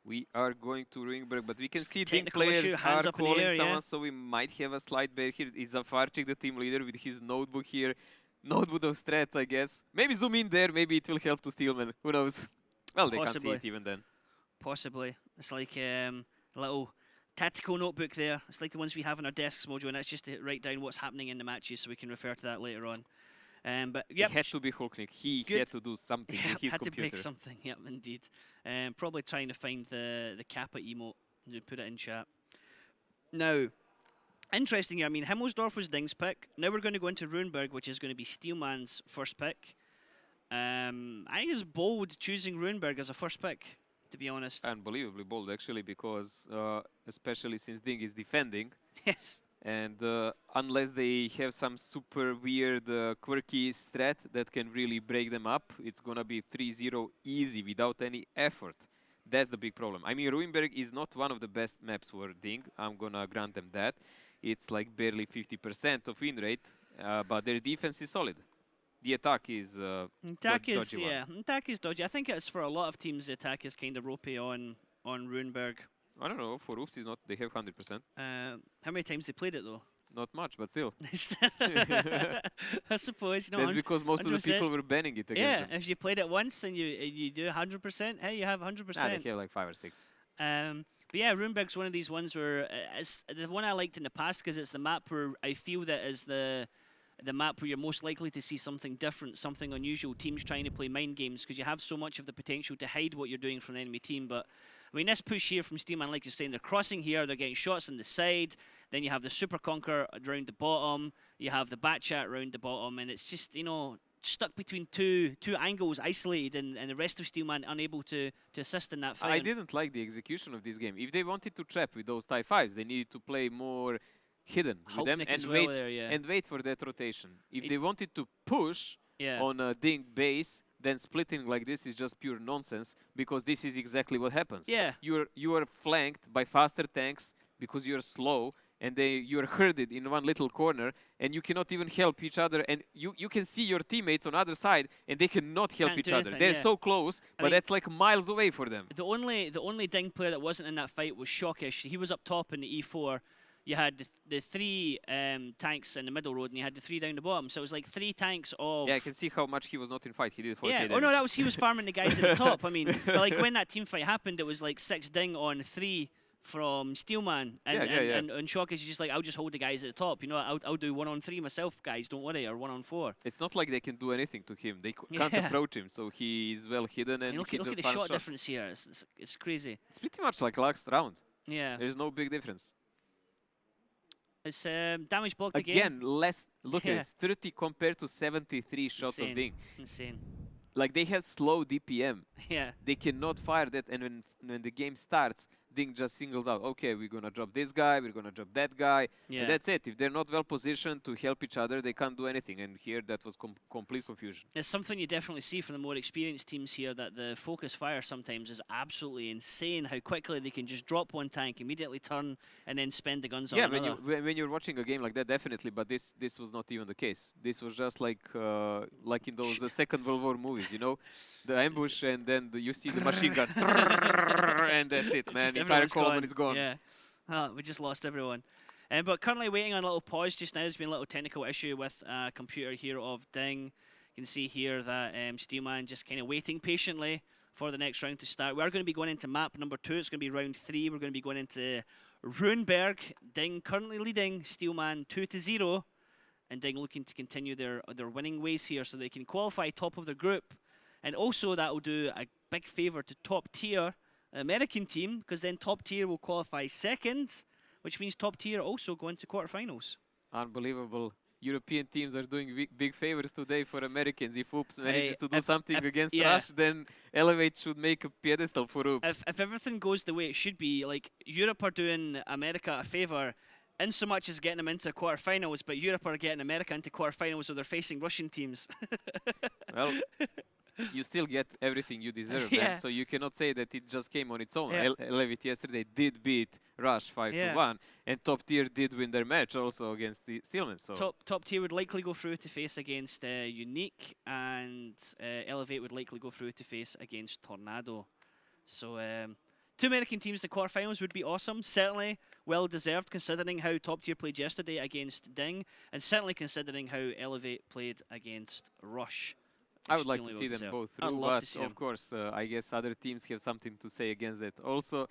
Speaker 7: We are going to Ringberg, but we can
Speaker 6: Just
Speaker 7: see DiNG
Speaker 6: technical issue,
Speaker 7: players
Speaker 6: hands
Speaker 7: are
Speaker 6: up in the
Speaker 7: calling
Speaker 6: air,
Speaker 7: someone,
Speaker 6: yeah.
Speaker 7: so we might have a slight bear here. Is Zafarchik the team leader with his notebook here? Notebook of strats, I guess. Maybe zoom in there, maybe it will help to Steelman. Who knows? Well, they
Speaker 6: Possibly.
Speaker 7: can't see it even then.
Speaker 6: Possibly. It's like a little tactical notebook there. It's like the ones we have on our desks, Mojo, and that's just to write down what's happening in the matches so we can refer to that later on. But yep.
Speaker 7: It had to be Hulknik. He
Speaker 6: Good.
Speaker 7: had to do something
Speaker 6: Yeah,
Speaker 7: with his
Speaker 6: had
Speaker 7: computer.
Speaker 6: to pick something, yep, indeed. Probably trying to find the Kappa emote and put it in chat. Now, interesting here, I mean, Himmelsdorf was DiNG's pick. Now we're going to go into Runeberg, which is going to be Steelman's first pick. I think it's bold choosing Runeberg as a first pick, to be honest.
Speaker 7: Unbelievably bold, actually, because especially since DiNG is defending,
Speaker 6: Yes.
Speaker 7: and unless they have some super weird quirky strat that can really break them up, it's gonna be 3-0 easy without any effort. That's the big problem. I mean, Ruinberg is not one of the best maps for DiNG. I'm gonna grant them that. It's like barely 50% of win rate, but their defense is solid. The attack is
Speaker 6: Attack is,
Speaker 7: dodgy one.
Speaker 6: yeah, attack is dodgy. I think it's for a lot of teams, the attack is kind of ropey on Runeberg.
Speaker 7: I don't know. For Oops, is not. They have 100%.
Speaker 6: How many times they played it though?
Speaker 7: Not much, but still.
Speaker 6: I suppose, you know.
Speaker 7: That's because most of the
Speaker 6: 100%.
Speaker 7: people were banning it against
Speaker 6: Yeah,
Speaker 7: them.
Speaker 6: if you played it once and you do 100%, hey, you have 100%.
Speaker 7: Nah, they have like 5 or 6.
Speaker 6: But yeah, Runeberg's one of these ones where it's the one I liked in the past because it's the map where I feel that is the map where you're most likely to see something different, something unusual, teams trying to play mind games because you have so much of the potential to hide what you're doing from the enemy team. But I mean, this push here from Steelman, like you're saying, they're crossing here, they're getting shots on the side, then you have the Super Conquer around the bottom, you have the Batchat around the bottom, and it's just, you know, stuck between two angles, isolated, and the rest of Steelman unable to assist in that fight.
Speaker 7: I didn't like the execution of this game. If they wanted to trap with those TIE 5s, they needed to play more hidden with them
Speaker 6: Hulknik
Speaker 7: and
Speaker 6: as well
Speaker 7: wait
Speaker 6: there, yeah.
Speaker 7: and wait for that rotation. If they wanted to push
Speaker 6: Yeah.
Speaker 7: on a DiNG base, then splitting like this is just pure nonsense because this is exactly what happens.
Speaker 6: Yeah.
Speaker 7: You are flanked by faster tanks because you're slow and you're herded in one little corner and you cannot even help each other, and you can see your teammates on other side and they cannot help
Speaker 6: Can't
Speaker 7: each
Speaker 6: do
Speaker 7: other.
Speaker 6: anything,
Speaker 7: They're
Speaker 6: yeah.
Speaker 7: so close,
Speaker 6: I
Speaker 7: but
Speaker 6: mean-
Speaker 7: that's like miles away for them.
Speaker 6: The only DiNG player that wasn't in that fight was Shokish. He was up top in the E4. You had the 3 tanks in the middle road, and you had the 3 down the bottom. So it was like 3 tanks of.
Speaker 7: Yeah, I can see how much he was not in fight. He did 4K
Speaker 6: Yeah.
Speaker 7: damage.
Speaker 6: Oh no, that was he was farming the guys at the top. I mean, but like when that team fight happened, it was like 6 DiNG on 3 from Steelman, and
Speaker 7: Yeah.
Speaker 6: and Shokish is just like, I'll just hold the guys at the top. You know, I'll do 1-on-3 myself, guys. Don't worry, or 1-on-4.
Speaker 7: It's not like they can do anything to him. They can't
Speaker 6: Yeah.
Speaker 7: approach him, so he is well hidden and
Speaker 6: And look
Speaker 7: he
Speaker 6: at
Speaker 7: just
Speaker 6: the
Speaker 7: farms
Speaker 6: shot
Speaker 7: shots.
Speaker 6: difference here. It's crazy.
Speaker 7: It's pretty much like last round.
Speaker 6: Yeah.
Speaker 7: There's no big difference.
Speaker 6: It's damage blocked
Speaker 7: Again, less. Look
Speaker 6: Yeah.
Speaker 7: at this, 30 compared to 73 shots of
Speaker 6: insane.
Speaker 7: DiNG.
Speaker 6: Insane.
Speaker 7: Like they have slow DPM.
Speaker 6: Yeah.
Speaker 7: They cannot fire that, and when the game starts, DiNG just singles out, okay, we're gonna drop this guy, we're gonna drop that guy,
Speaker 6: Yeah.
Speaker 7: and that's it. If they're not well positioned to help each other, they can't do anything. And here, that was complete confusion.
Speaker 6: It's something you definitely see from the more experienced teams here, that the focus fire sometimes is absolutely insane how quickly they can just drop one tank, immediately turn, and then spend the guns
Speaker 7: Yeah,
Speaker 6: on
Speaker 7: when
Speaker 6: another.
Speaker 7: when you're watching a game like that, definitely. But this was not even the case. This was just like in those Second World War movies, you know, the ambush, and then you see the machine gun, and that's it, man.
Speaker 6: Just
Speaker 7: The entire
Speaker 6: everyone's
Speaker 7: column is gone.
Speaker 6: Yeah. Oh, we just lost everyone. But currently waiting on a little pause just now. There's been a little technical issue with a computer here of DiNG. You can see here that Steelman just kind of waiting patiently for the next round to start. We're going to be going into map number 2. It's going to be round 3. We're going to be going into Runeberg. DiNG currently leading Steelman 2-0. And DiNG looking to continue their winning ways here so they can qualify top of their group. And also that will do a big favour to top tier American team, because then top tier will qualify second, which means top tier also go into quarterfinals.
Speaker 7: Unbelievable. European teams are doing big favors today for Americans. If Oops manages to do something against Rush, then Elevate should make a pedestal for Oops.
Speaker 6: If everything goes the way it should be, like Europe are doing America a favour in so much as getting them into quarterfinals, but Europe are getting America into quarterfinals, so they're facing Russian teams.
Speaker 7: Well, you still get everything you deserve, so you cannot say that it just came on its own. Elevate yesterday did beat Rush 5-1, and top tier did win their match also against the Steelman. So
Speaker 6: top tier would likely go through to face against Unique, and Elevate would likely go through to face against Tornado. So 2 American teams in the quarterfinals would be awesome. Certainly well deserved considering how top tier played yesterday against DiNG, and certainly considering how Elevate played against Rush.
Speaker 7: I would like to see them both through, but of course, I guess other teams have something to say against that. Also,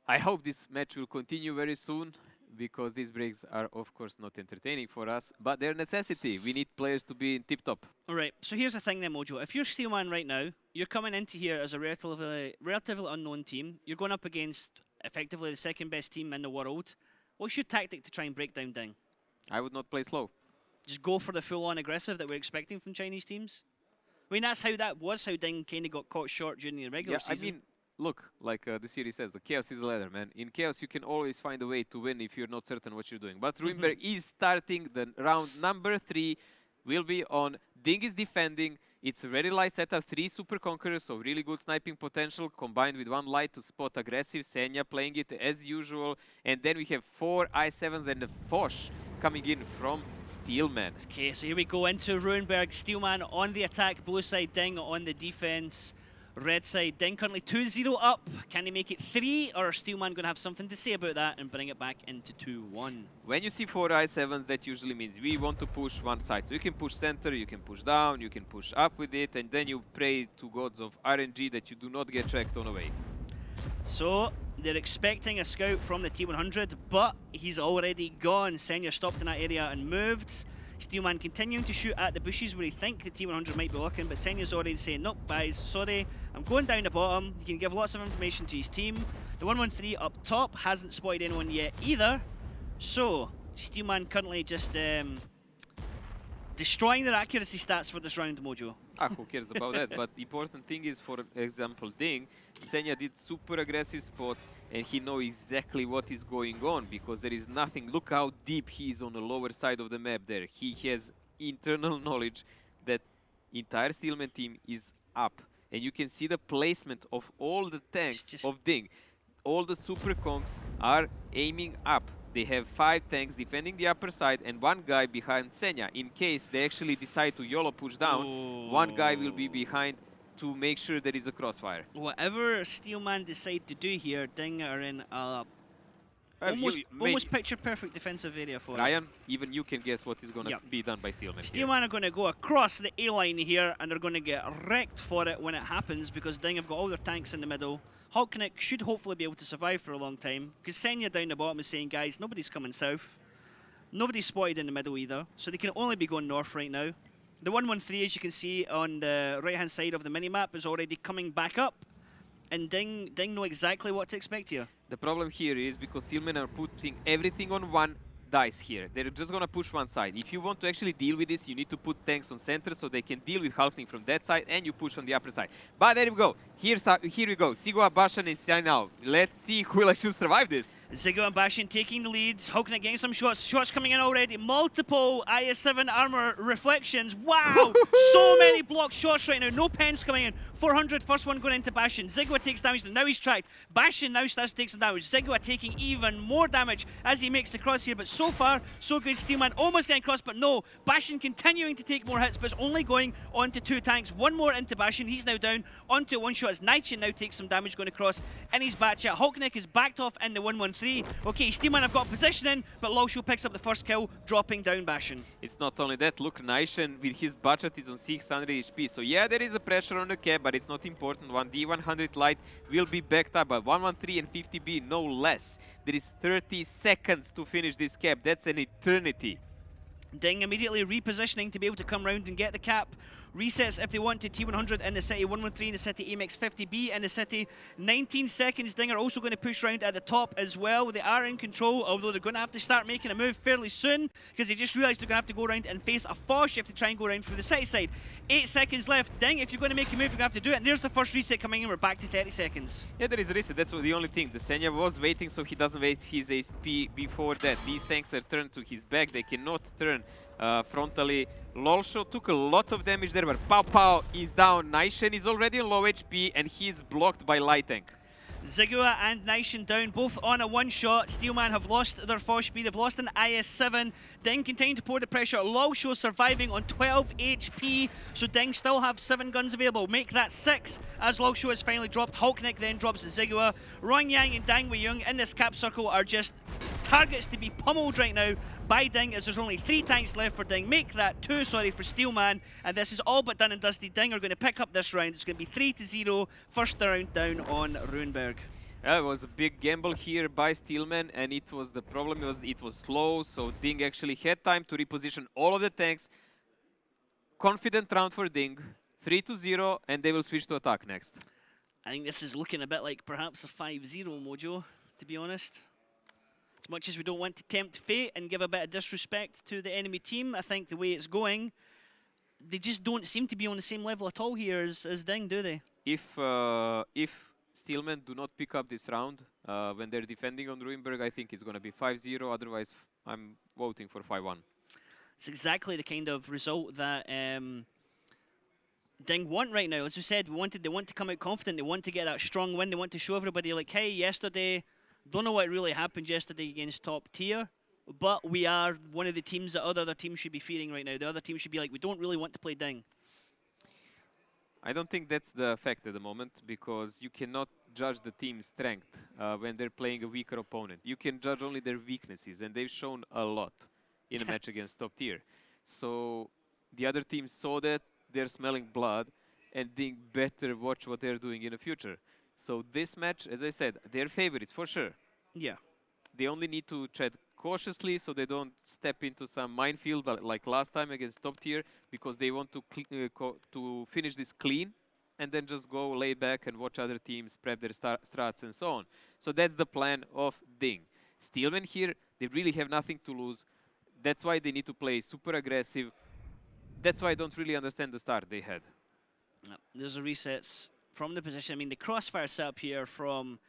Speaker 7: I hope this match will continue very soon, because these breaks are, of course, not entertaining for us, but they're a necessity. We need players to be in tip-top.
Speaker 6: All right, so here's the thing then, Mojo. If you're Steelman right now, you're coming into here as a relatively unknown team. You're going up against, effectively, the second best team in the world. What's your tactic to try and break down DiNG?
Speaker 7: I would not play slow. Just
Speaker 6: go for the full-on aggressive that we're expecting from Chinese teams? I mean, that's how DiNG kind of got caught short during the regular season.
Speaker 7: I mean, look, like the series says, the chaos is a ladder, man. In chaos, you can always find a way to win if you're not certain what you're doing. But Runeberg is starting the round number 3. Will be on. DiNG is defending. It's a very light setup, 3 super conquerors, so really good sniping potential, combined with 1 light to spot aggressive. Senya playing it as usual. And then we have 4 I7s and a Foch coming in from Steelman.
Speaker 6: Okay, so here we go into Runeberg. Steelman on the attack, blue side, DiNG on the defense. Red side, DiNG currently 2-0 up. Can they make it 3, or are Steelman going to have something to say about that and bring it back into 2-1?
Speaker 7: When you see 4 I7s, that usually means we want to push one side. So you can push center, you can push down, you can push up with it, and then you pray to gods of RNG that you do not get tracked on away.
Speaker 6: So they're expecting a scout from the T100, but he's already gone. Senya stopped in that area and moved. Steelman continuing to shoot at the bushes where he think the T100 might be looking, but Senya's already saying, nope, guys, sorry, I'm going down the bottom. He can give lots of information to his team. The 113 up top hasn't spotted anyone yet either. So, Steelman currently just destroying their accuracy stats for this round, Mojo.
Speaker 7: Who cares about that? But the important thing is, for example, DiNG, Senya did super aggressive spots, and he knows exactly what is going on, because there is nothing. Look how deep he is on the lower side of the map there. He has internal knowledge that entire Steelman team is up. And you can see the placement of all the tanks of DiNG. All the super conks are aiming up. They have 5 tanks defending the upper side and 1 guy behind Senya. In case they actually decide to YOLO push down, 1 guy will be behind to make sure there is a crossfire.
Speaker 6: Whatever Steelman decide to do here, DiNG are in a almost picture-perfect defensive area for
Speaker 7: Ryan, even you can guess what is going to be done by Steelman.
Speaker 6: Steelman are going to go across the A-line here, and they're going to get wrecked for it when it happens, because DiNG have got all their tanks in the middle. Hulknick should hopefully be able to survive for a long time, because Senya down the bottom is saying, guys, nobody's coming south. Nobody's spotted in the middle either, so they can only be going north right now. The 113, as you can see on the right-hand side of the minimap, is already coming back up. And DiNG know exactly what to expect here.
Speaker 7: The problem here is because Steelman are putting everything on one dice here. They're just going to push one side. If you want to actually deal with this, you need to put tanks on center so they can deal with Hulkling from that side, and you push on the upper side. But there we go. Here we go. Sigua, Bashan, and Sian now. Let's see who will actually survive this.
Speaker 6: Zigo and Bashan taking the leads. Hulknick getting some shots. Shots coming in already. Multiple IS-7 armor reflections. Wow! So many blocked shots right now. No pens coming in. 400, first one going into Bashan. Zigwa takes damage. Now he's tracked. Bashan now starts to take some damage. Zigwa taking even more damage as he makes the cross here. But so far, so good. Steelman almost getting crossed, but no. Bashan continuing to take more hits, but it's only going onto 2 tanks. One more into Bashan. He's now down onto 1 shot as Nightshade now takes some damage going across in his back chat. Hulknick is backed off in the 113. 3. Okay, Steelman have got positioning, but Lolshow picks up the first kill, dropping down Bastion.
Speaker 7: It's not only that, look, Nation with his budget is on 600 HP. So yeah, there is a pressure on the cap, but it's not important. 1D 100 light will be backed up by 113 and 50B, no less. There is 30 seconds to finish this cap. That's an eternity.
Speaker 6: DiNG immediately repositioning to be able to come round and get the cap. Resets if they want to T100 in the city, 113 in the city, Amex 50B in the city. 19 seconds, DiNG are also going to push round at the top as well. They are in control, although they're going to have to start making a move fairly soon because they just realised they're going to have to go around and face a Fosh if they try and go around through the city side. 8 seconds left. DiNG, if you're going to make a move, you're going to have to do it. And there's the first reset coming in. We're back to 30 seconds.
Speaker 7: Yeah, there is a reset. That's the only thing. The Senya was waiting, so he doesn't wait his HP before that. These tanks are turned to his back. They cannot turn frontally. Lolshow took a lot of damage there, but Pow Pow is down. Nation is already on low HP, and he's blocked by Light Tank.
Speaker 6: Zigua and Nation down, both on a one-shot. Steelman have lost their Fosh speed, they've lost an IS-7. DiNG continuing to pour the pressure. Lolshow surviving on 12 HP, so DiNG still have 7 guns available. Make that 6 as Lolshow has finally dropped. Hulknick then drops Zigua. Rongyang and Dang Weiyong in this cap circle are just targets to be pummeled right now by DiNG, as there's only 3 tanks left for DiNG. Make that 2, sorry, for Steelman. And this is all but done and dusted. DiNG are going to pick up this round. It's going to be 3-0, first round down on Runeberg.
Speaker 7: It was a big gamble here by Steelman, and it was the problem was it was slow, so DiNG actually had time to reposition all of the tanks. Confident round for DiNG, 3-0, and they will switch to attack next.
Speaker 6: I think this is looking a bit like perhaps a 5-0 Mojo, to be honest. As much as we don't want to tempt fate and give a bit of disrespect to the enemy team, I think the way it's going, they just don't seem to be on the same level at all here as DiNG, do they?
Speaker 7: If Steelman do not pick up this round when they're defending on Ruinberg, I think it's going to be 5-0. Otherwise, I'm voting for 5-1.
Speaker 6: It's exactly the kind of result that DiNG want right now. As we said, they want to come out confident. They want to get that strong win. They want to show everybody, like, hey, yesterday, don't know what really happened yesterday against top tier, but we are one of the teams that other teams should be fearing right now. The other teams should be like, we don't really want to play DiNG.
Speaker 7: I don't think that's the fact at the moment, because you cannot judge the team's strength when they're playing a weaker opponent. You can judge only their weaknesses, and they've shown a lot in a match against top tier. So the other team saw that, they're smelling blood, and DiNG better watch what they're doing in the future. So this match, as I said, they're favorites for sure.
Speaker 6: Yeah.
Speaker 7: They only need to tread cautiously so they don't step into some minefield like last time against top tier, because they want to finish this clean and then just go lay back and watch other teams prep their strats and so on. So that's the plan of DiNG. Steelman here, they really have nothing to lose. That's why they need to play super aggressive. That's why I don't really understand the start they had.
Speaker 6: There's a resets from the position. I mean, the crossfire setup here from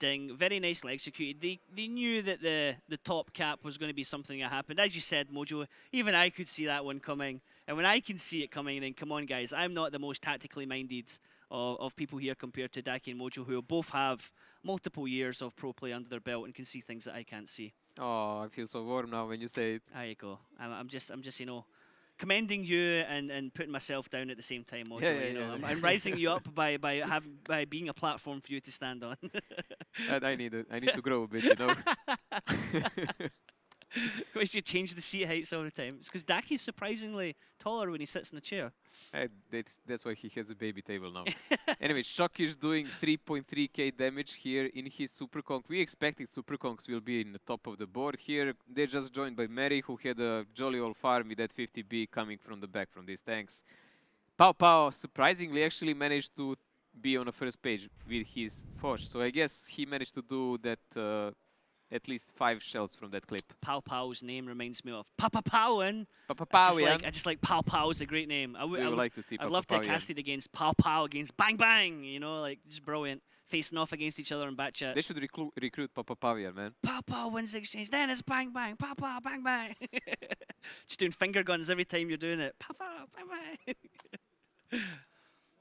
Speaker 6: DiNG, very nicely executed. They knew that the top cap was going to be something that happened. As you said, Mojo, even I could see that one coming. And when I can see it coming, then come on, guys. I'm not the most tactically minded of people here compared to Daki and Mojo, who both have multiple years of pro play under their belt and can see things that I can't see.
Speaker 7: Oh, I feel so warm now when you say it.
Speaker 6: There you go. I'm just you know, commending you and putting myself down at the same time, Mojo.
Speaker 7: Yeah,
Speaker 6: you know,
Speaker 7: yeah.
Speaker 6: I'm rising you up by being a platform for you to stand on.
Speaker 7: And I need to grow a bit, you know.
Speaker 6: Because you change the seat heights all the time. It's because Daki's surprisingly taller when he sits in the chair.
Speaker 7: That's why he has a baby table now. Anyway, Shock is doing 3.3k damage here in his Super Conk. We expected Super Conks will be in the top of the board here. They're just joined by Mary, who had a jolly old farm with that 50B coming from the back from these tanks. Pow Pow surprisingly actually managed to be on the first page with his Fosh. So I guess he managed to do that at least 5 shells from that clip.
Speaker 6: Pow Pow's name reminds me of Papa Powan.
Speaker 7: Papa Pow,
Speaker 6: I just like Pow Pow is a great name. I would
Speaker 7: like to see
Speaker 6: I'd
Speaker 7: Papa
Speaker 6: love to
Speaker 7: Pow,
Speaker 6: cast it against Pow Pow against Bang Bang. You know, like just brilliant. Facing off against each other in bat chats.
Speaker 7: They should recruit Papa Pavian, man.
Speaker 6: Pow Pow wins the exchange. Then it's Bang Bang. Pow Pow Bang Bang. Just doing finger guns every time you're doing it. Pow Pow Bang Bang.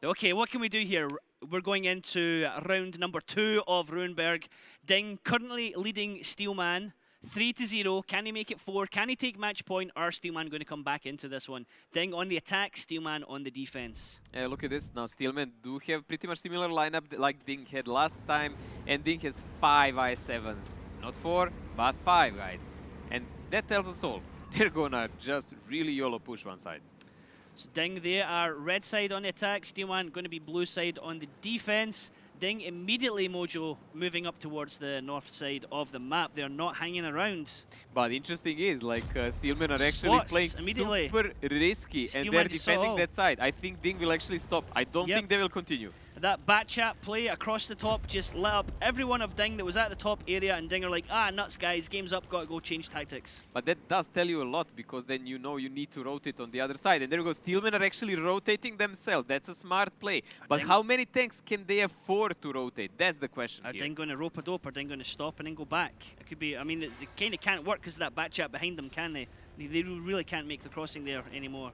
Speaker 6: Okay, what can we do here? We're going into round number 2 of Runeberg. DiNG currently leading Steelman 3-0. Can he make it 4? Can he take match point? Or Steelman going to come back into this one? DiNG on the attack, Steelman on the defense.
Speaker 7: Look at this. Now Steelman do have pretty much similar lineup like DiNG had last time. And DiNG has 5 I7s. Not 4, but 5, guys. And that tells us all. They're gonna just really YOLO push one side.
Speaker 6: So DiNG, they are red side on the attack. Steelman going to be blue side on the defense. DiNG immediately, Mojo, moving up towards the north side of the map. They're not hanging around.
Speaker 7: But interesting is, like, Steelman are actually
Speaker 6: Spots
Speaker 7: playing
Speaker 6: immediately.
Speaker 7: super risky, and
Speaker 6: Steelman
Speaker 7: they're
Speaker 6: just saw,
Speaker 7: defending
Speaker 6: oh.
Speaker 7: that side. I think DiNG will actually stop. I don't
Speaker 6: Yep.
Speaker 7: think they will continue.
Speaker 6: That bat chat play across the top just lit up everyone of DiNG that was at the top area, and DiNG are like, nuts guys, game's up, gotta go change tactics.
Speaker 7: But that does tell you a lot, because then you know you need to rotate on the other side. And there goes Steelman are actually rotating themselves. That's a smart play. But how many tanks can they afford to rotate? That's the question
Speaker 6: Are
Speaker 7: here.
Speaker 6: DiNG going to rope a dope? Are DiNG going to stop and then go back? It could be, I mean, they kind of can't work because of that bat chat behind them, can they? They really can't make the crossing there anymore.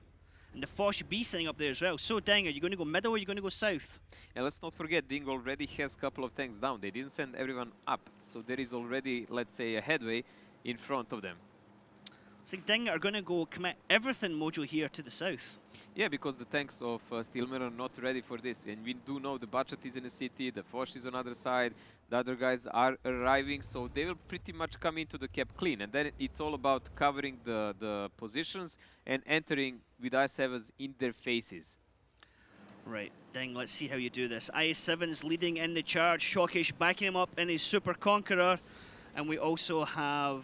Speaker 6: And the Foch B sitting up there as well. So DiNG, are you going to go middle or are you going to go south?
Speaker 7: And let's not forget, DiNG already has a couple of tanks down. They didn't send everyone up. So there is already, let's say, a headway in front of them.
Speaker 6: It's like DiNG are going to go commit everything, Mojo, here to the south.
Speaker 7: Yeah, because the tanks of Steelman are not ready for this. And we do know the budget is in the city, the Foch is on the other side, the other guys are arriving, so they will pretty much come into the cap clean. And then it's all about covering the positions and entering with I7s in their faces.
Speaker 6: Right, DiNG, let's see how you do this. IS7's leading in the charge, Shockish backing him up in his Super Conqueror. And we also have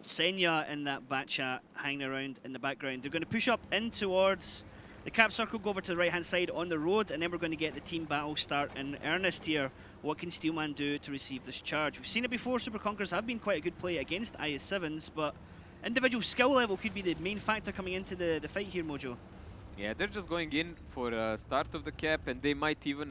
Speaker 6: Senya in that bat chat hanging around in the background. They're going to push up in towards the cap circle, go over to the right-hand side on the road, and then we're going to get the team battle start in earnest here. What can Steelman do to receive this charge? We've seen it before, Super Conquerors have been quite a good play against IS7s, but individual skill level could be the main factor coming into the fight here, Mojo.
Speaker 7: Yeah, they're just going in for a start of the cap, and they might even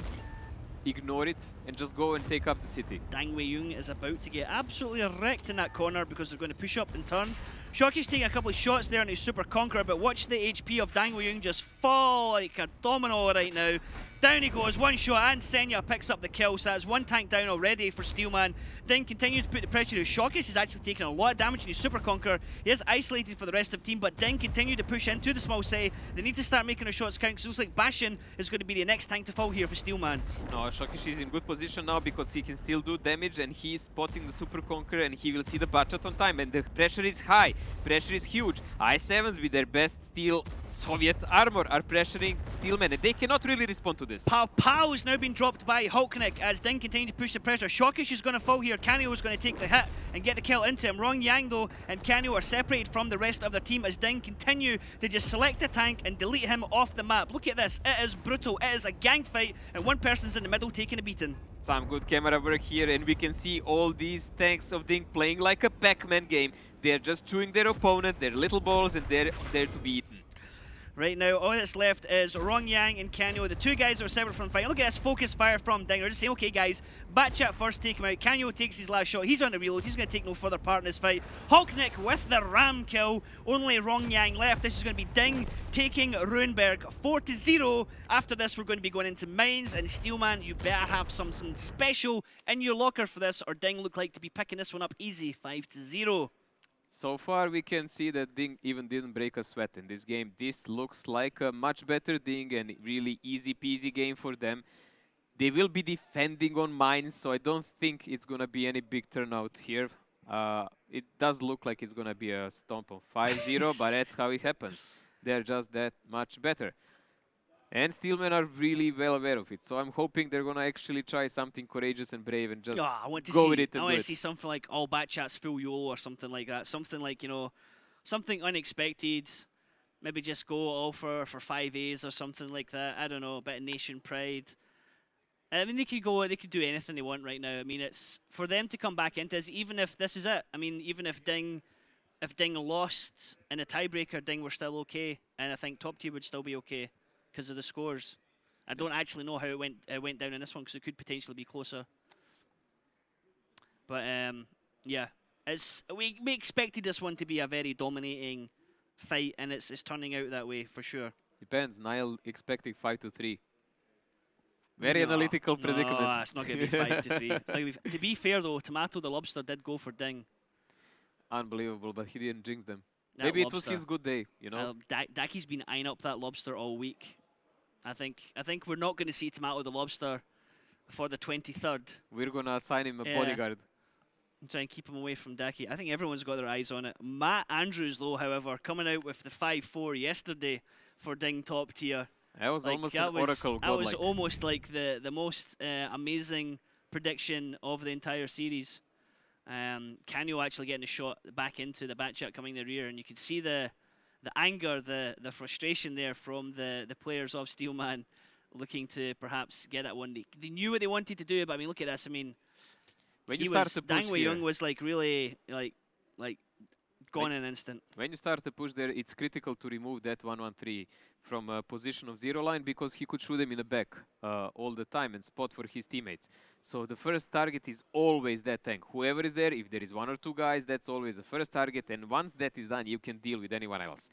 Speaker 7: ignore it and just go and take up the city.
Speaker 6: Dang Wei Jung is about to get absolutely wrecked in that corner because they're going to push up and turn. Shocky's taking a couple of shots there on his Super Conqueror, but watch the HP of Dang Wei Jung just fall like a domino right now. Down he goes, one shot, and Senya picks up the kill, so that's one tank down already for Steelman. Then continues to put the pressure to Shockish. He's actually taking a lot of damage in his Super Conqueror. He is isolated for the rest of the team, but DiNG continue to push into the small city. They need to start making their shots count, because it looks like Bastion is going to be the next tank to fall here for Steelman.
Speaker 7: No, Shockish is in good position now because he can still do damage, and he is spotting the Super Conqueror, and he will see the budget on time, and the pressure is high. Pressure is huge. I7s with their best steel Soviet armor are pressuring Steelman, and they cannot really respond to this.
Speaker 6: Pow Pow is now been dropped by Hulknik as DiNG continue to push the pressure. Shockish is going to fall here. Canio is going to take the hit and get the kill into him. Rong Yang though and Canio are separated from the rest of their team as DiNG continue to just select a tank and delete him off the map. Look at this, it is brutal, it is a gang fight, and one person's in the middle taking a beating.
Speaker 7: Some good camera work here, and we can see all these tanks of DiNG playing like a Pac-Man game. They're just chewing their opponent, they're little balls, and they're there to be eaten.
Speaker 6: Right now, all that's left is Rong Yang and Canio, the two guys that are separate from the fight. Look at this focus fire from DiNG. They're just saying, okay guys, Batchat first, take him out. Canio takes his last shot. He's on the reload. He's going to take no further part in this fight. Hulknik with the ram kill. Only Rong Yang left. This is going to be DiNG taking Ruinberg 4-0. After this, we're going to be going into mines, and Steelman, you better have something special in your locker for this, or DiNG look like to be picking this one up easy, 5-0.
Speaker 7: So far, we can see that DiNG even didn't break a sweat in this game. This looks like a much better DiNG and really easy-peasy game for them. They will be defending on mines, so I don't think it's going to be any big turnout here. It does look like it's going to be a stomp of 5-0, but that's how it happens. They're just that much better. And Steelman are really well aware of it, so I'm hoping they're going to actually try something courageous and brave and just go with it and do it.
Speaker 6: I want to see something like all Batchat's full YOLO or something like that. Something like, you know, something unexpected. Maybe just go all for 5 A's or something like that. I don't know, a bit of nation pride. I mean, they could do anything they want right now. I mean, it's for them to come back into this, even if this is it. I mean, even if DiNG lost in a tiebreaker, DiNG were still okay. And I think top tier would still be okay because of the scores. I don't actually know how it went down in this one because it could potentially be closer. But yeah, we expected this one to be a very dominating fight, and it's turning out that way for sure.
Speaker 7: Depends. Niall expecting 5-3. Very analytical predicament.
Speaker 6: No, it's not going to be 5-3. To be fair though, Tomato the Lobster did go for DiNG.
Speaker 7: Unbelievable, but he didn't jinx them.
Speaker 6: That
Speaker 7: Maybe
Speaker 6: lobster.
Speaker 7: it was his good day, you know.
Speaker 6: Daki's been eyeing up that lobster all week. I think we're not going to see Tomato the Lobster for the 23rd.
Speaker 7: We're gonna assign him a bodyguard.
Speaker 6: Try and keep him away from Daki. I think everyone's got their eyes on it. Matt Andrews, though, however, coming out with the 5-4 yesterday for DiNG top tier.
Speaker 7: That was
Speaker 6: Like,
Speaker 7: almost
Speaker 6: that
Speaker 7: an
Speaker 6: was,
Speaker 7: oracle
Speaker 6: that was
Speaker 7: godlike.
Speaker 6: almost like the most amazing prediction of the entire series. Canio actually getting a shot back into the back chat coming in the rear, and you could see the anger, the frustration there from the players of Steelman looking to perhaps get that one. They knew what they wanted to do, but I mean, look at this. I mean,
Speaker 7: When
Speaker 6: he
Speaker 7: you start
Speaker 6: was,
Speaker 7: to
Speaker 6: Dang
Speaker 7: push
Speaker 6: Wei
Speaker 7: here,
Speaker 6: Young was like really like gone in an instant.
Speaker 7: when you start to push there, it's critical to remove that 1-1-3 from a position of zero line because he could shoot them in the back all the time and spot for his teammates. So the first target is always that tank. Whoever is there, if there is one or two guys, that's always the first target. And once that is done, you can deal with anyone else.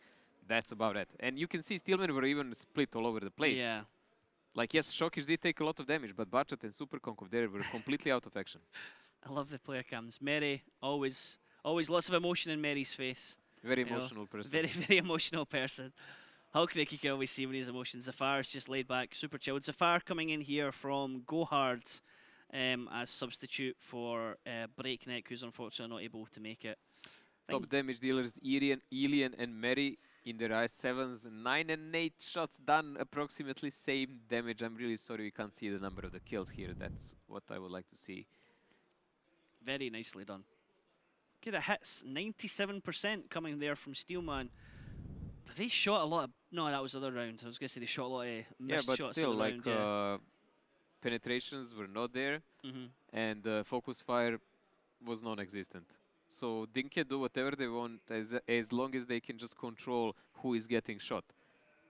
Speaker 7: That's about it. And you can see Steelman were even split all over the place.
Speaker 6: Yeah.
Speaker 7: Like, yes, Shokish did take a lot of damage, but Bachat and Super Conk there were completely out of action.
Speaker 6: I love the player cams. Mary, always lots of emotion in Mary's face.
Speaker 7: Very
Speaker 6: You know,
Speaker 7: emotional person.
Speaker 6: Very, very emotional person. Hulknick, you can always see when his emotions. Zafar's just laid back, super chilled. Zafar coming in here from Go Hard as substitute for Breakneck, who's unfortunately not able to make it.
Speaker 7: Top damage dealers, Elian and Mary in their i7s. 9 and 8 shots done, approximately same damage. I'm really sorry we can't see the number of the kills here. That's what I would like to see.
Speaker 6: Very nicely done. Okay, the hits, 97% coming there from Steelman. But they shot a lot of... No, that was the other round. I was going to say they shot a lot of missed
Speaker 7: Yeah, but
Speaker 6: shots
Speaker 7: still,
Speaker 6: in the
Speaker 7: like,
Speaker 6: round,
Speaker 7: penetrations were not there,
Speaker 6: Mhm.
Speaker 7: and focus fire was non-existent. So DiNG can do whatever they want as long as they can just control who is getting shot.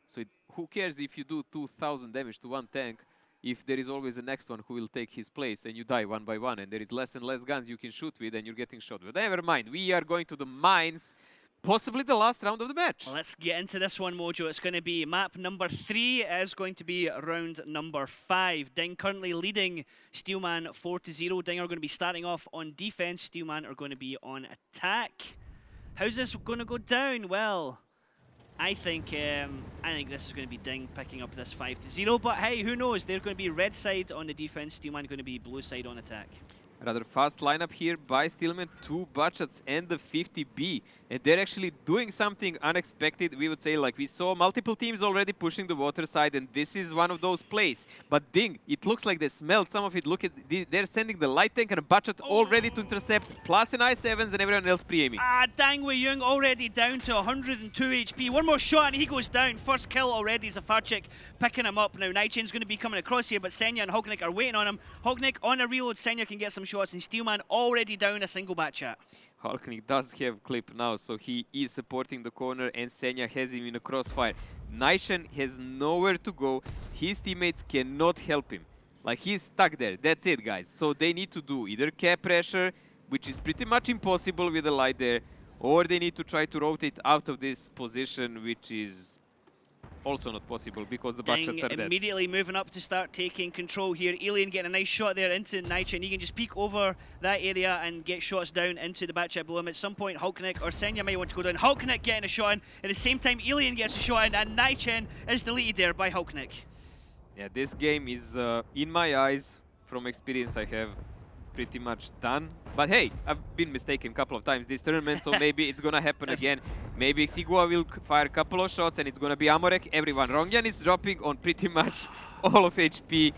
Speaker 7: So who cares if you do 2,000 damage to one tank if there is always the next one who will take his place and you die one by one and there is less and less guns you can shoot with and you're getting shot with. Never mind, we are going to the mines, possibly the last round of the match.
Speaker 6: Well, let's get into this one, Mojo. It's going to be map number 3 is going to be round number 5. DiNG currently leading Steelman 4-0. DiNG are going to be starting off on defense. Steelman are going to be on attack. How's this going to go down? Well, I think this is going to be DiNG picking up this 5-0. But hey, who knows? They're going to be red side on the defense. Steelman going to be blue side on attack.
Speaker 7: Rather fast lineup here by Steelman, 2 Bachats and the 50B. And they're actually doing something unexpected, we would say. Like, we saw multiple teams already pushing the water side, and this is one of those plays. But DiNG, it looks like they smelled some of it. Look at, they're sending the light tank and a Bachat all ready to intercept, plus an i7s and everyone else pre-aiming.
Speaker 6: Dang Wei Young already down to 102 HP. One more shot and he goes down. First kill already. Zafarchik picking him up. Now Nightchain's going to be coming across here, but Senya and Hulknick are waiting on him. Hulknick on a reload. Senya can get some shots, and Steelman already down a single Batchat.
Speaker 7: Hulknick does have clip now, so he is supporting the corner, and Senya has him in a crossfire. Nightchain has nowhere to go. His teammates cannot help him. Like, he's stuck there. That's it, guys. So they need to do either cap pressure, which is pretty much impossible with the light there, or they need to try to rotate out of this position, which is also not possible because the Bachats are dead.
Speaker 6: Immediately moving up to start taking control here. Alien getting a nice shot there into Nightchain. He can just peek over that area and get shots down into the Batchat below him. At some point, Hulknick or Senya may want to go down. Hulknick getting a shot in. At the same time, Alien gets a shot in, and Nightchain is deleted there by Hulknick.
Speaker 7: Yeah, this game is, in my eyes, from experience I have, pretty much done. But hey, I've been mistaken a couple of times this tournament, so maybe it's gonna happen again. Maybe Sigua will fire a couple of shots and it's gonna be Amorek. Everyone. Rongyan is dropping on pretty much all of HP.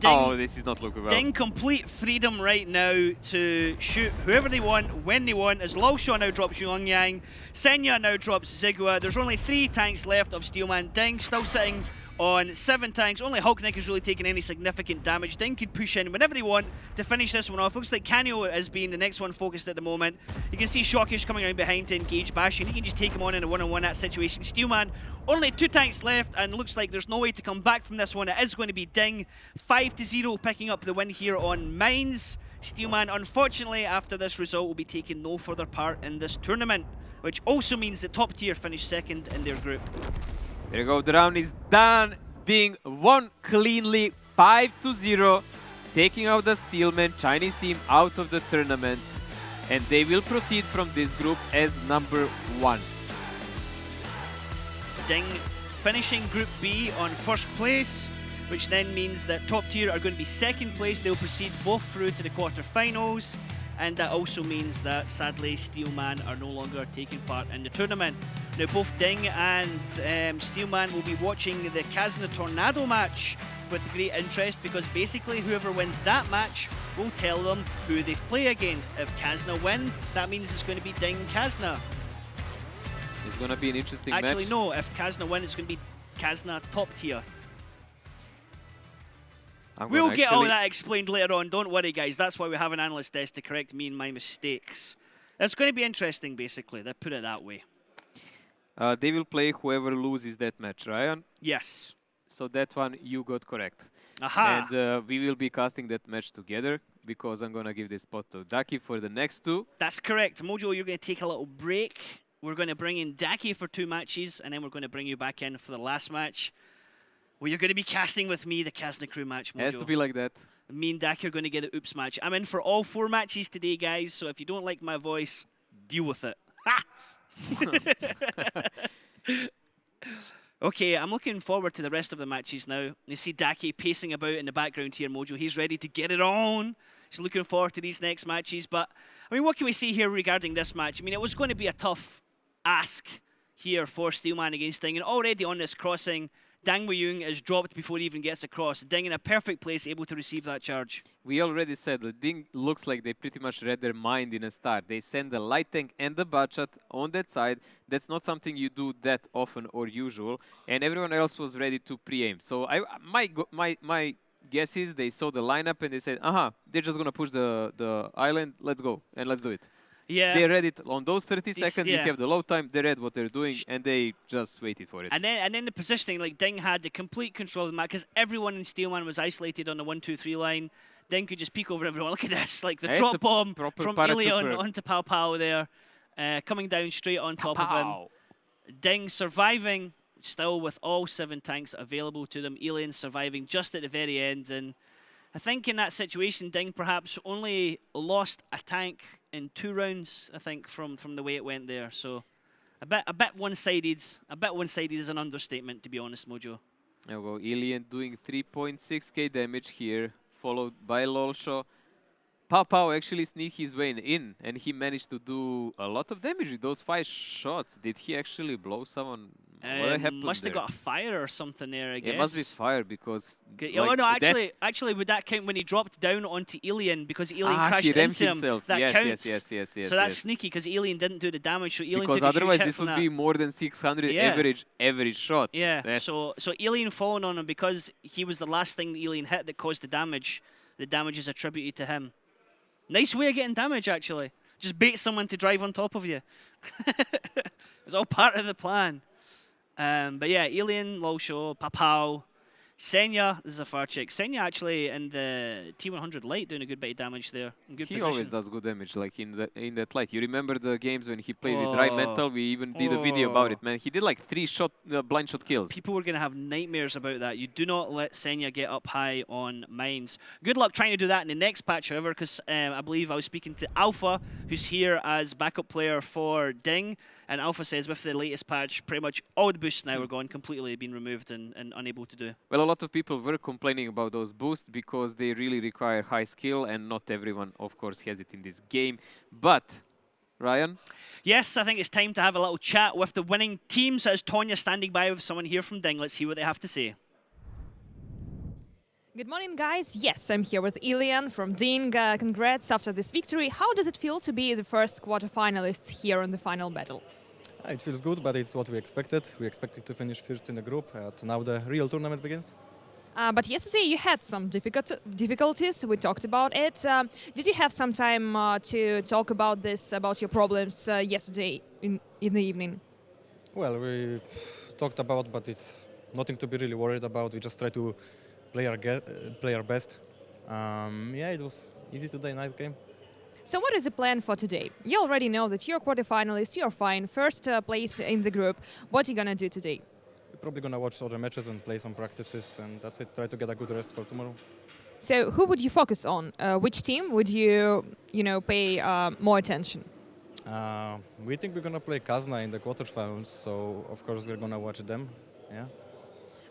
Speaker 7: Oh, this is not looking well.
Speaker 6: DiNG complete freedom right now to shoot whoever they want, when they want, as Lulshaw now drops Yuangyang. Senya now drops Zigua. There's only 3 tanks left of Steelman. DiNG still sitting on 7 tanks. Only Hulknick is really taking any significant damage. DiNG can push in whenever they want to finish this one off. Looks like Canio is being the next one focused at the moment. You can see Shokish coming around behind to engage Bastion. He can just take him on in a one-on-one that situation. Steelman, only 2 tanks left, and looks like there's no way to come back from this one. It is going to be DiNG 5-0 picking up the win here on Mines. Steelman, unfortunately, after this result, will be taking no further part in this tournament, which also means that top tier finished second in their group.
Speaker 7: There you go, the round is done. DiNG won cleanly, 5-0, taking out the Steelman Chinese team out of the tournament, and they will proceed from this group as number 1.
Speaker 6: DiNG finishing Group B on first place, which then means that top tier are going to be second place. They'll proceed both through to the quarterfinals. and that also means that sadly Steelman are no longer taking part in the tournament. Now both DiNG and Steelman will be watching the Kazna Tornado match with great interest, because basically whoever wins that match will tell them who they play against. If Kazna win, that means it's going to be DiNG Kazna.
Speaker 7: It's going to be an interesting match.
Speaker 6: Actually, no, if Kazna win, it's going to be Kazna top tier. We'll get all that explained later on, don't worry guys, that's why we have an analyst desk to correct me and my mistakes. It's going to be interesting basically, they put it that way.
Speaker 7: They will play whoever loses that match, Ryan?
Speaker 6: Yes.
Speaker 7: So that one you got correct.
Speaker 6: Aha!
Speaker 7: And we will be casting that match together, because I'm going to give this spot to Daki for the next two.
Speaker 6: That's correct. Mojo, you're going to take a little break. We're going to bring in Daki for 2 matches, and then we're going to bring you back in for the last match, where you're going to be casting with me the Kazna Crew match, Mojo.
Speaker 7: It has to be like that.
Speaker 6: Me and Daki are going to get the Oops match. I'm in for all 4 matches today, guys, so if you don't like my voice, deal with it. Ha! Okay, I'm looking forward to the rest of the matches now. You see Daki pacing about in the background here, Mojo. He's ready to get it on. He's looking forward to these next matches. But, I mean, what can we see here regarding this match? I mean, it was going to be a tough ask here for Steelman against DiNG. And already on this crossing, Dang Wei-Yung is dropped before he even gets across. DiNG in a perfect place, able to receive that charge.
Speaker 7: We already said that DiNG looks like they pretty much read their mind in a start. They send the light tank and the butshot on that side. That's not something you do that often or usual. And everyone else was ready to pre-aim. So my guess is they saw the lineup and they said, aha, they're just going to push the island. Let's go and let's do it.
Speaker 6: Yeah.
Speaker 7: They read it on those 30 seconds. You have the low time. They read what they're doing, and they just waited for it.
Speaker 6: And then the positioning, like DiNG had the complete control of the map, because everyone in Steelman was isolated on the 1-2-3 line. DiNG could just peek over everyone. Look at this, like the drop bomb from Ilion onto Pow Pow there, coming down straight on top of him. DiNG surviving still with all 7 tanks available to them. Ilion surviving just at the very end, and I think in that situation, DiNG perhaps only lost a tank in 2 rounds, I think, from the way it went there. So a bit one-sided. A bit one-sided is an understatement, to be honest, Mojo.
Speaker 7: Yeah, well, Ilion doing 3.6k damage here, followed by Lolshaw. Pow Pow actually sneaked his way in, and he managed to do a lot of damage with those 5 shots. Did he actually blow someone? What happened
Speaker 6: must have
Speaker 7: there?
Speaker 6: got a fire or something there, I guess.
Speaker 7: It must be fire, because...
Speaker 6: Oh, no, actually, would that count when he dropped down onto Ilion, because Ilion crashed into him? That counts.
Speaker 7: Yes.
Speaker 6: So that's sneaky, because Ilion didn't do the damage, so Ilion took a huge
Speaker 7: otherwise
Speaker 6: hit
Speaker 7: this
Speaker 6: from
Speaker 7: would
Speaker 6: that.
Speaker 7: be more than 600 average shot.
Speaker 6: Yeah, so Ilion falling on him, because he was the last thing that Ilion hit that caused the damage. The damage is attributed to him. Nice way of getting damage, actually. Just bait someone to drive on top of you. It's all part of the plan. But yeah, Ilion, Lolshaw, Papao, Senya, this is a far check. Senya actually in the T100 light doing a good bit of damage there. Good
Speaker 7: he
Speaker 6: position.
Speaker 7: always does good damage, like in that light. You remember the games when he played with Dry Mental? We even did a video about it, man. He did like 3 blind shot kills.
Speaker 6: People were going to have nightmares about that. You do not let Senya get up high on mines. Good luck trying to do that in the next patch, however, because I believe I was speaking to Alpha, who's here as backup player for DiNG, and Alpha says with the latest patch, pretty much all the boosts now are gone, completely been removed and unable to do.
Speaker 7: Well, a lot of people were complaining about those boosts because they really require high skill, and not everyone, of course, has it in this game. But, Ryan?
Speaker 6: Yes, I think it's time to have a little chat with the winning team. So, as Tonya standing by with someone here from DiNG, let's see what they have to say.
Speaker 8: Good morning, guys. Yes, I'm here with Ilion from DiNG. Congrats after this victory. How does it feel to be the first quarterfinalists here in the final battle?
Speaker 9: It feels good, but it's what we expected. We expected to finish first in the group, and now the real tournament begins.
Speaker 8: But yesterday you had some difficulties. We talked about it. Did you have some time to talk about this, about your problems yesterday in the evening?
Speaker 9: Well, we talked about, but it's nothing to be really worried about. We just try to play our best. Yeah, it was easy today, nice game.
Speaker 8: So what is the plan for today? You already know that you're quarterfinalists, you're fine, first place in the group. What are you gonna do today?
Speaker 9: We're probably gonna watch other matches and play some practices, and that's it. Try to get a good rest for tomorrow.
Speaker 8: So who would you focus on? Which team would you pay more attention?
Speaker 9: We think we're gonna play Kazna in the quarterfinals, so of course we're gonna watch them. Yeah.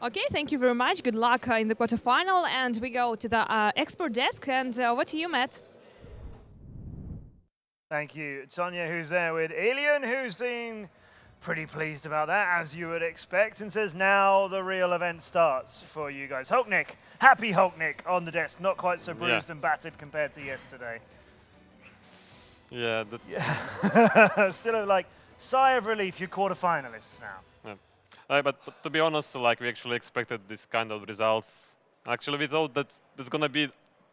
Speaker 8: Okay, thank you very much. Good luck in the quarterfinal, and we go to the expert desk. And what do you, Matt?
Speaker 1: Thank you. Tonya, who's there with Elian, who's been pretty pleased about that, as you would expect, and says now the real event starts for you guys. Hulknick, happy Hulknick on the desk, not quite so bruised and battered compared to yesterday.
Speaker 5: Yeah,
Speaker 1: Still a sigh of relief, you're quarterfinalists now.
Speaker 5: but to be honest, like we actually expected this kind of results. Actually, we thought that there's gonna be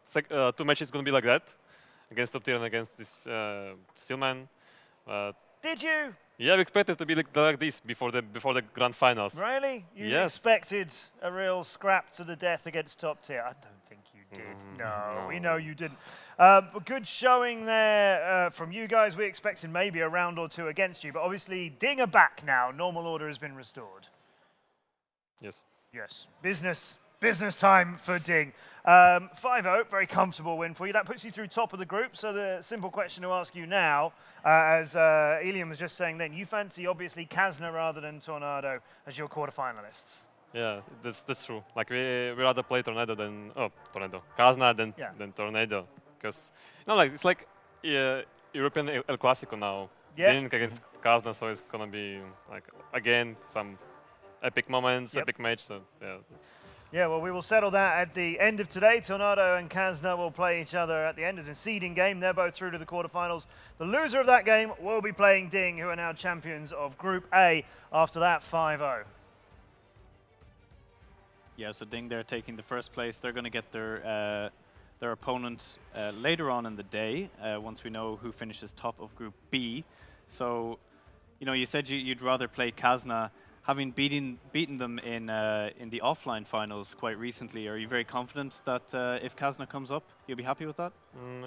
Speaker 5: 2 matches gonna be like that, against top tier and against this Steelman.
Speaker 1: Did you?
Speaker 5: Yeah, we expected to be like this before the grand finals.
Speaker 1: Really? You
Speaker 5: Yes.
Speaker 1: expected a real scrap to the death against top tier? I don't think you did. No, we know you didn't. But good showing there from you guys. We expected maybe a round or two against you, but obviously DiNG are back now. Normal order has been restored.
Speaker 5: Yes.
Speaker 1: Yes. Business time for DiNG. 5-0, very comfortable win for you. That puts you through top of the group. So the simple question to ask you now, as Elian was just saying then, you fancy obviously Kazna rather than Tornado as your quarterfinalists.
Speaker 5: Yeah, that's true. Like we rather play Tornado than Kazna than Tornado, because it's like European El Clasico now.
Speaker 1: Yeah.
Speaker 5: DiNG against Kazna, so it's gonna be like again some epic moments, epic match. So yeah.
Speaker 1: Yeah, well, we will settle that at the end of today. Tornado and Kazna will play each other at the end of the seeding game. They're both through to the quarterfinals. The loser of that game will be playing DiNG, who are now champions of Group A after that 5-0.
Speaker 3: Yeah, so DiNG, they're taking the first place. They're going to get their opponent later on in the day, once we know who finishes top of Group B. So, you said you'd rather play Kazna. Having beaten them in the offline finals quite recently, are you very confident that if Kazna comes up, you'll be happy with that?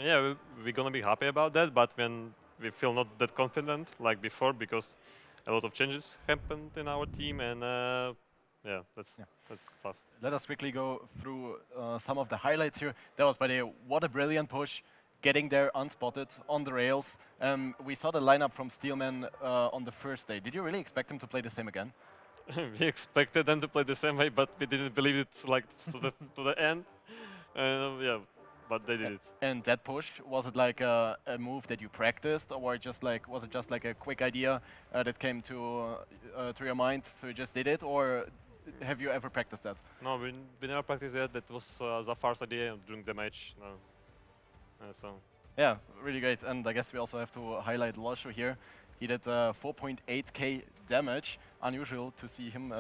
Speaker 5: Yeah, we're gonna be happy about that, but when we feel not that confident like before, because a lot of changes happened in our team, and that's tough.
Speaker 2: Let us quickly go through some of the highlights here. That was, by the way, what a brilliant push, getting there unspotted on the rails. We saw the lineup from Steelman on the first day. Did you really expect him to play the same again?
Speaker 5: We expected them to play the same way, but we didn't believe it to the end. Yeah, but they did it.
Speaker 2: And that push, was it like a move that you practiced, or was it just like a quick idea that came to your mind, so you just did it, or have you ever practiced that?
Speaker 5: No, we never practiced that. That was Zafar's idea during the match. No. So.
Speaker 2: Yeah, really great. And I guess we also have to highlight Losho here. He did 4.8k damage. Unusual to see him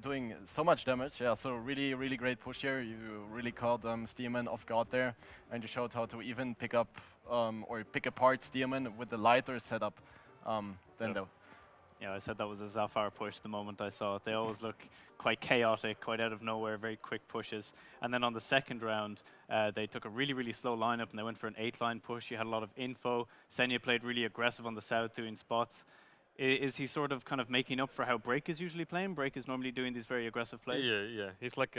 Speaker 2: doing so much damage. Yeah, so really, really great push here. You really caught Steelman off guard there, and you showed how to even pick up or pick apart Steelman with the lighter setup.
Speaker 3: Yeah, I said that was a Zafar push the moment I saw it. They always look quite chaotic, quite out of nowhere, very quick pushes. And then on the second round, they took a really, really slow lineup and they went for an 8-line push. You had a lot of info. Senya played really aggressive on the south, doing spots. Is he sort of kind of making up for how Break is usually playing? Break is normally doing these very aggressive plays.
Speaker 5: Yeah. He's like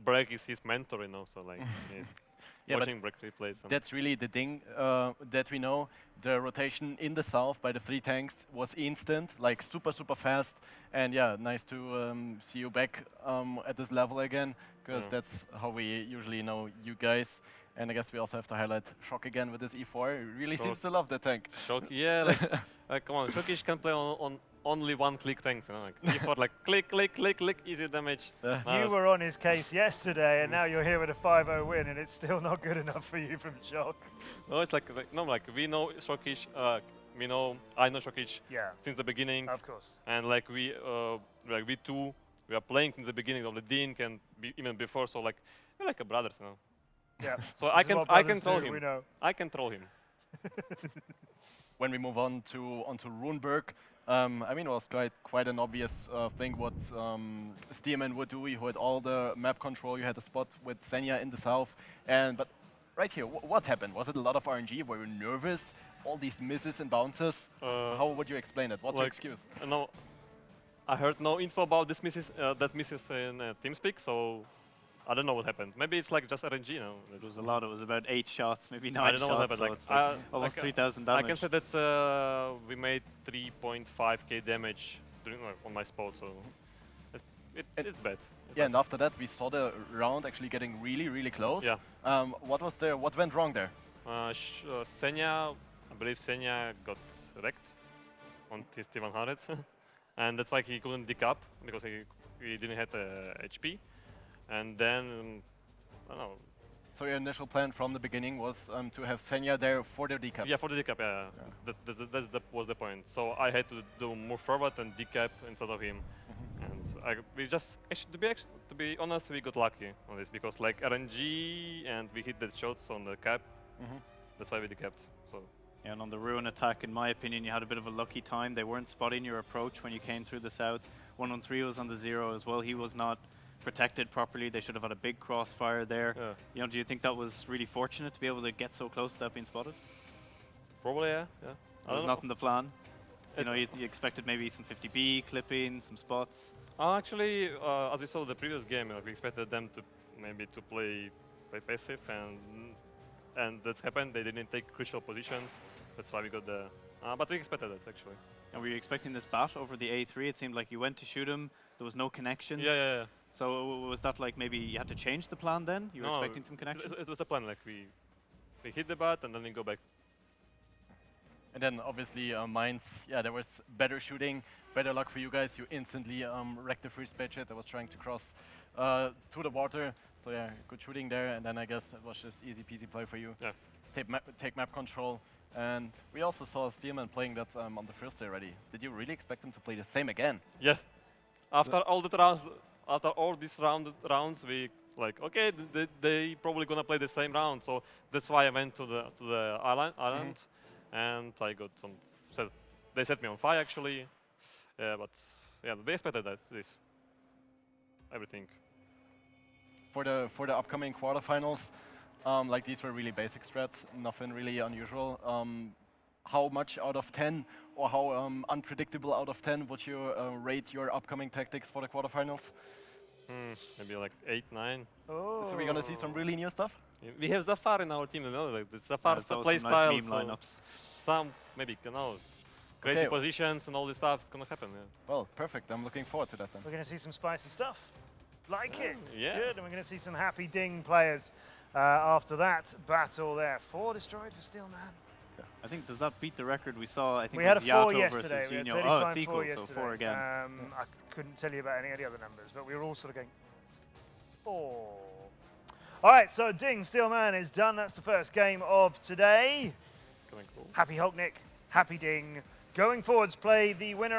Speaker 5: Break is his mentor, so like he's watching Break plays.
Speaker 2: That's really the thing that we know. The rotation in the south by the 3 tanks was instant, like super, super fast. And yeah, nice to see you back at this level again, because that's how we usually know you guys. And I guess we also have to highlight Shock again with his E4. He really seems to love that tank.
Speaker 5: Shock, yeah, like come on, Shockish can play on only one-click tanks, like E4, like click, click, click, click, easy damage.
Speaker 1: You were on his case yesterday, and now you're here with a 5-0 win, and it's still not good enough for you from Shock.
Speaker 5: No, it's like we know Shockish, I know Shockish since the beginning.
Speaker 1: Of course.
Speaker 5: And we two, we are playing since the beginning of the DiNG and even before, so like we're like a brothers now.
Speaker 1: Yeah.
Speaker 5: So I can troll him. I can troll him.
Speaker 2: When we move on onto Runeberg, I mean, it was quite an obvious thing what Steelman would do. You had all the map control. You had the spot with Senya in the south, but right here, what happened? Was it a lot of RNG? Were you nervous? All these misses and bounces. How would you explain it? What's your excuse?
Speaker 5: No, I heard no info about this misses in TeamSpeak, so I don't know what happened. Maybe it's like just RNG,
Speaker 3: It was a lot. It was about 8 shots, maybe 9
Speaker 5: I don't know
Speaker 3: shots.
Speaker 5: what happened.
Speaker 3: So it's almost 3,000 damage.
Speaker 5: I can say that we made 3.5k damage on my spot, so it's bad.
Speaker 2: And after that, we saw the round actually getting really, really close.
Speaker 5: Yeah.
Speaker 2: What went wrong there?
Speaker 5: Senya, I believe Senya got wrecked on his T100, and that's why he couldn't dig up because he didn't have HP. And then I don't know.
Speaker 2: So your initial plan from the beginning was to have Senya there for the decaps?
Speaker 5: Yeah, for the decap, yeah. That was the point. So I had to do move forward and decap instead of him. And we just, to be honest, we got lucky on this because like RNG and we hit the shots on the cap. That's why we decapped. So.
Speaker 3: Yeah, and on the Ruin attack, in my opinion, you had a bit of a lucky time. They weren't spotting your approach when you came through the south. 113 was on the 0 as well. He was not protected properly. They should have had a big crossfire there.
Speaker 5: Yeah.
Speaker 3: You know, do you think that was really fortunate to be able to get so close to that being spotted?
Speaker 5: Probably, yeah.
Speaker 3: That was not in the plan. You know, you expected maybe some 50B clipping, some spots.
Speaker 5: Actually, as we saw the previous game, we expected them to maybe to play passive, and that's happened. They didn't take crucial positions. That's why we got the. But we expected it actually.
Speaker 3: And were you expecting this bat over the A3? It seemed like you went to shoot him. There was no connections.
Speaker 5: Yeah.
Speaker 3: So was that like maybe you had to change the plan then? You were expecting some connections?
Speaker 5: It was the plan. Like we hit the bat and then we go back.
Speaker 2: And then obviously Mainz, yeah, there was better shooting, better luck for you guys. You instantly wrecked the first Badget that was trying to cross to the water. So yeah, good shooting there. And then I guess it was just easy peasy play for you.
Speaker 5: Yeah.
Speaker 2: Take map control. And we also saw Steelman playing that on the first day already. Did you really expect him to play the same again?
Speaker 5: Yes. After all the rounds, after all these rounds, we like okay, they probably gonna play the same round. So that's why I went to the island, and I got some. They set me on fire actually. Yeah, but yeah, they expected this. Everything.
Speaker 2: For the upcoming quarterfinals, like these were really basic strats, nothing really unusual. How much out of 10 or how unpredictable out of 10 would you rate your upcoming tactics for the quarterfinals?
Speaker 5: Maybe like 8, 9.
Speaker 1: Oh.
Speaker 2: So we're gonna see some really new stuff?
Speaker 5: We have Zafar in our team, you know, like the Zafar's the play
Speaker 3: some
Speaker 5: style.
Speaker 3: nice meme lineups.
Speaker 5: Some maybe, you know, crazy positions and all this stuff is gonna happen. Yeah.
Speaker 2: Well, perfect. I'm looking forward to that then.
Speaker 1: We're going to see some spicy stuff. Like it.
Speaker 5: Yeah.
Speaker 1: Good. And we're going to see some happy DiNG players after that battle there. 4 destroyed for Steelman.
Speaker 3: I think, does that beat the record we saw? I think
Speaker 1: We
Speaker 3: it
Speaker 1: had a
Speaker 3: was
Speaker 1: 4
Speaker 3: Yato
Speaker 1: yesterday.
Speaker 3: versus
Speaker 1: We had
Speaker 3: Junio.
Speaker 1: 35
Speaker 3: Oh, it's
Speaker 1: 4
Speaker 3: equal,
Speaker 1: yesterday.
Speaker 3: so 4 again.
Speaker 1: I couldn't tell you about any of the other numbers, but we were all sort of going 4. All right, so DiNG Steelman is done. That's the first game of today.
Speaker 5: Cool.
Speaker 1: Happy Hulknik, happy DiNG. Going forwards, play the winner